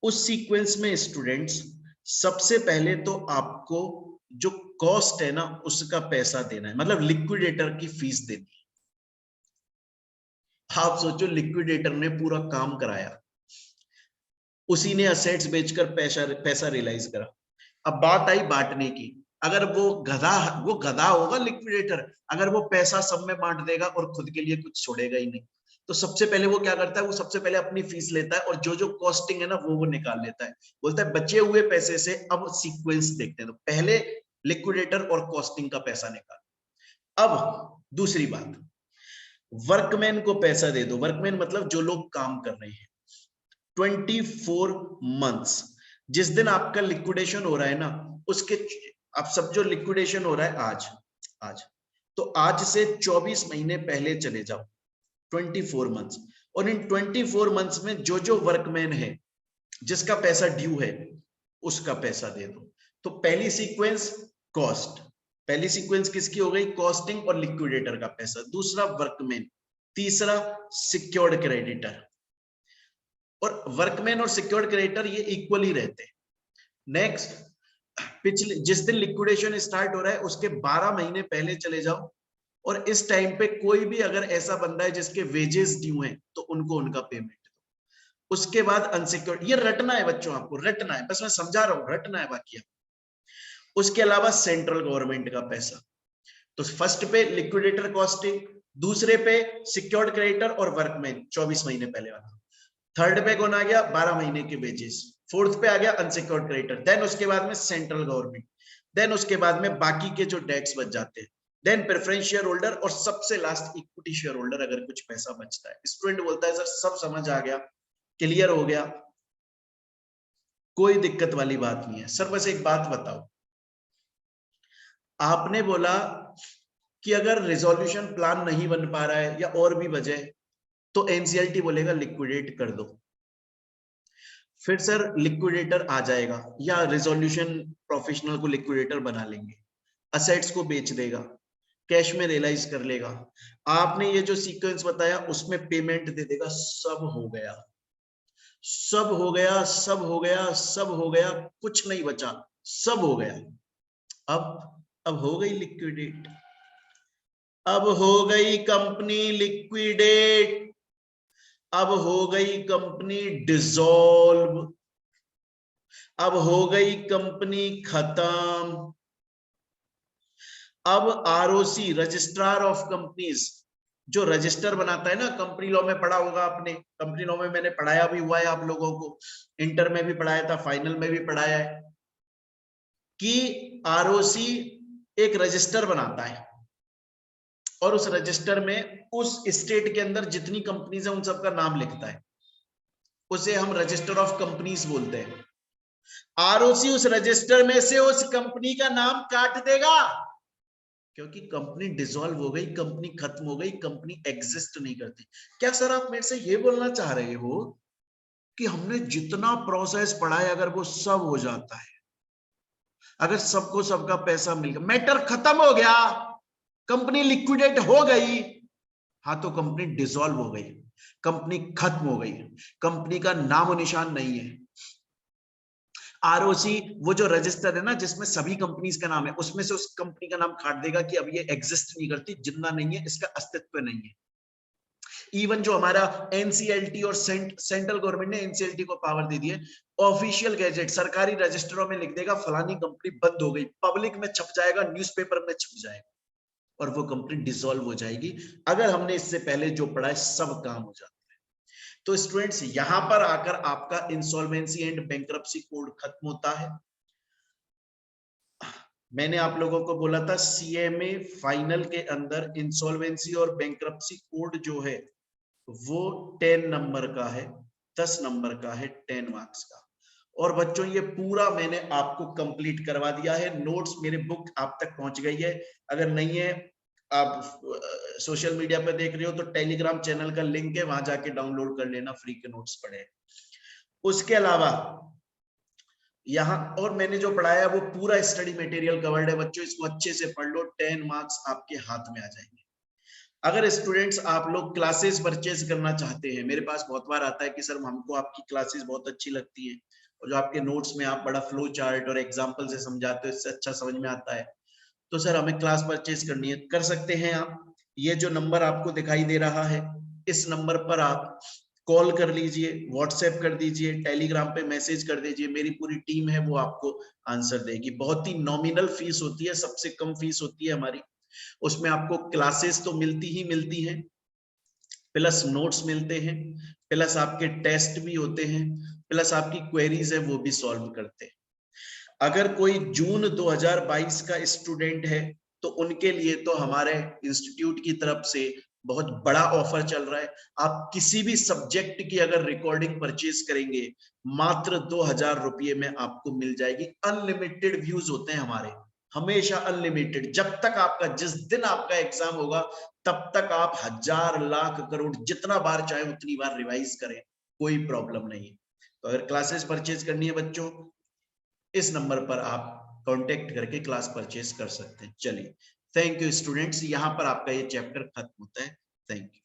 उस सीक्वेंस में स्टूडेंट्स, सबसे पहले तो आपको जो कॉस्ट है ना उसका पैसा देना है, मतलब लिक्विडेटर की फीस देनी है। आप सोचो, लिक्विडेटर ने पूरा काम कराया, उसी ने असेट्स बेचकर पैसा रियलाइज करा। अब बात आई बांटने की। अगर वो गधा होगा लिक्विडेटर, अगर वो पैसा सब में बांट देगा और खुद के लिए कुछ छोड़ेगा ही नहीं, तो सबसे पहले वो क्या करता है, वो सबसे पहले अपनी फीस लेता है और जो जो कॉस्टिंग है ना वो निकाल लेता है, बोलता है बचे हुए पैसे से अब सीक्वेंस देखते हैं, तो पहले लिक्विडेटर और कॉस्टिंग का पैसा निकाल। अब दूसरी बात, वर्कमैन को पैसा दे दो। वर्कमैन मतलब जो लोग काम कर रहे हैं। 24 मंथ्स, जिस दिन आपका लिक्विडेशन हो रहा है ना उसके, आप सब जो लिक्विडेशन हो रहा है आज तो आज से 24 महीने पहले चले जाओ, 24 मंथ्स, और इन 24 मंथ्स में जो जो वर्कमैन है जिसका पैसा ड्यू है उसका पैसा दे दो। तो पहली सीक्वेंस कॉस्ट, पहली सीक्वेंस किसकी हो गई, कॉस्टिंग और लिक्विडेटर का पैसा, दूसरा वर्कमैन, तीसरा सिक्योर्ड क्रेडिटर। और वर्कमैन और सिक्योर्ड क्रेडिटर ये इक्वली रहते हैं। नेक्स्ट, पिछले जिस दिन लिक्विडेशन स्टार्ट हो रहा है उसके 12 महीने पहले चले जाओ, और इस टाइम पे कोई भी अगर ऐसा बंदा है जिसके वेजेस ड्यू हैं तो उनको उनका पेमेंट दो। उसके बाद अनसिक्योर्ड, ये रटना है बच्चों, आपको रटना है, बस मैं समझा रहा हूं, रटना है बाकी। उसके अलावा सेंट्रल गवर्नमेंट का पैसा, तो फर्स्ट पे लिक्विडेटर कॉस्टिंग, दूसरे पे सिक्योर्ड क्रेडिटर और वर्कमैन 24 महीने पहले वाला, थर्ड पे कौन आ गया, 12 महीने के वेजेस, फोर्थ पे आ गया अनसिक्योर्ड क्रेडिटर, देन उसके बाद में सेंट्रल गवर्नमेंट, देन उसके बाद में बाकी के जो डेट्स बच जाते हैं, देन प्रेफरेंस शेयर होल्डर, और सबसे लास्ट इक्विटी शेयर होल्डर अगर कुछ पैसा बचता है। स्टूडेंट बोलता है सर सब समझ आ गया, क्लियर हो गया, कोई दिक्कत वाली बात नहीं है सर, बस एक बात बताओ, आपने बोला कि अगर रिजोल्यूशन प्लान नहीं बन पा रहा है या और भी वजह, तो एनसीएलटी बोलेगा लिक्विडेट कर दो, फिर सर लिक्विडेटर आ जाएगा या रिजोल्यूशन प्रोफेशनल को लिक्विडेटर बना लेंगे, असेट्स को बेच देगा, कैश में रियलाइज कर लेगा, आपने ये जो सीक्वेंस बताया उसमें पेमेंट दे देगा, सब हो गया, सब हो गया, सब हो गया, सब हो गया, कुछ नहीं बचा, सब हो गया। अब हो गई लिक्विडेट, अब हो गई कंपनी लिक्विडेट, अब हो गई कंपनी डिसॉल्व, अब हो गई कंपनी खत्म। अब आरओसी, रजिस्ट्रार ऑफ कंपनीज, जो रजिस्टर बनाता है ना, कंपनी लॉ में पढ़ा होगा आपने, कंपनी लॉ में मैंने पढ़ाया भी हुआ है आप लोगों को, इंटर में भी पढ़ाया था, फाइनल में भी पढ़ाया है कि आरओसी एक रजिस्टर बनाता है, और उस रजिस्टर में उस स्टेट के अंदर जितनी कंपनीज है उन सबका नाम लिखता है, उसे हम रजिस्टर ऑफ कंपनीज बोलते हैं। आरओसी उस रजिस्टर में से उस कंपनी का नाम काट देगा, क्योंकि कंपनी डिसॉल्व हो गई, कंपनी खत्म हो गई, कंपनी एग्जिस्ट नहीं करती। क्या सर आप मेरे से ये बोलना चाह रहे हो कि हमने जितना प्रोसेस पढ़ा है अगर वो सब हो जाता है, अगर सबको सबका पैसा मिल गया, मैटर खत्म हो गया, कंपनी लिक्विडेट हो गई, हाँ तो कंपनी डिसॉल्व हो गई, कंपनी खत्म हो गई, कंपनी का नामो निशान नहीं है। आरओसी वो जो रजिस्टर है ना जिसमें सभी कंपनीज का नाम है, उसमें से उस कंपनी का नाम काट देगा कि अब ये एग्जिस्ट नहीं करती, जिंदा नहीं है, इसका अस्तित्व नहीं है। इवन जो हमारा एनसीएलटी और सेंट्रल गवर्नमेंट ने एनसीएलटी को पावर दे दी है, ऑफिशियल गैजेट सरकारी रजिस्टरों में लिख देगा फलानी कंपनी बंद हो गई, पब्लिक में छप जाएगा, न्यूज़पेपर में छप जाएगा। और वो कंपनी डिसॉल्व हो जाएगी अगर हमने इससे पहले जो पढ़ा है सब काम हो जाता है। तो स्टूडेंट्स यहां पर आकर आपका इंसॉल्वेंसी एंड बैंक्रप्सी कोड खत्म होता है। मैंने आप लोगों को बोला था सीएमए फाइनल के अंदर इंसॉल्वेंसी और बैंक्रप्सी कोड जो है वो 10 नंबर का है, 10 नंबर का है, 10 मार्क्स का। और बच्चों ये पूरा मैंने आपको कंप्लीट करवा दिया है, नोट्स मेरे बुक आप तक पहुंच गई है। अगर नहीं है, आप सोशल मीडिया पे देख रहे हो तो टेलीग्राम चैनल का लिंक है, वहां जाके डाउनलोड कर लेना, फ्री के नोट्स पढ़े। उसके अलावा यहाँ और मैंने जो पढ़ाया वो पूरा स्टडी मटेरियल कवर्ड है बच्चों, इसको अच्छे से पढ़ लो, 10 मार्क्स आपके हाथ में आ जाएंगे। अगर स्टूडेंट्स आप लोग क्लासेस परचेज करना चाहते हैं, मेरे पास बहुत बार आता है कि सर हमको आपकी क्लासेस बहुत अच्छी लगती हैं और जो आपके नोट्स में आप बड़ा फ्लो चार्ट और एग्जांपल से समझाते हो इससे अच्छा समझ में आता है, तो सर हमें क्लास परचेज करनी है। कर सकते हैं आप, ये जो नंबर आपको दिखाई दे रहा है इस नंबर पर आप कॉल कर लीजिए, व्हाट्सएप कर दीजिए, टेलीग्राम पे मैसेज कर दीजिए, मेरी पूरी टीम है वो आपको आंसर देगी। बहुत ही नॉमिनल फीस होती है, सबसे कम फीस होती है हमारी। उसमें आपको क्लासेस तो मिलती ही मिलती हैं, प्लस नोट्स मिलते हैं, प्लस आपके टेस्ट भी होते हैं, प्लस आपकी क्वेरीज है वो भी सॉल्व करते हैं। अगर कोई जून 2022 का स्टूडेंट है तो उनके लिए तो हमारे इंस्टीट्यूट की तरफ से बहुत बड़ा ऑफर चल रहा है। आप किसी भी सब्जेक्ट की अगर रिकॉर्डिंग परचेज करेंगे मात्र 2000 रुपये में आपको मिल जाएगी। अनलिमिटेड व्यूज होते हैं हमारे, हमेशा अनलिमिटेड, जब तक आपका, जिस दिन आपका एग्जाम होगा तब तक आप 1000 लाख करोड़ जितना बार चाहे उतनी बार रिवाइज करें, कोई प्रॉब्लम नहीं है। तो अगर क्लासेस परचेज करनी है बच्चों, इस नंबर पर आप कांटेक्ट करके क्लास परचेज कर सकते हैं। चलिए, थैंक यू स्टूडेंट्स, यहां पर आपका ये चैप्टर खत्म होता है। Thank you.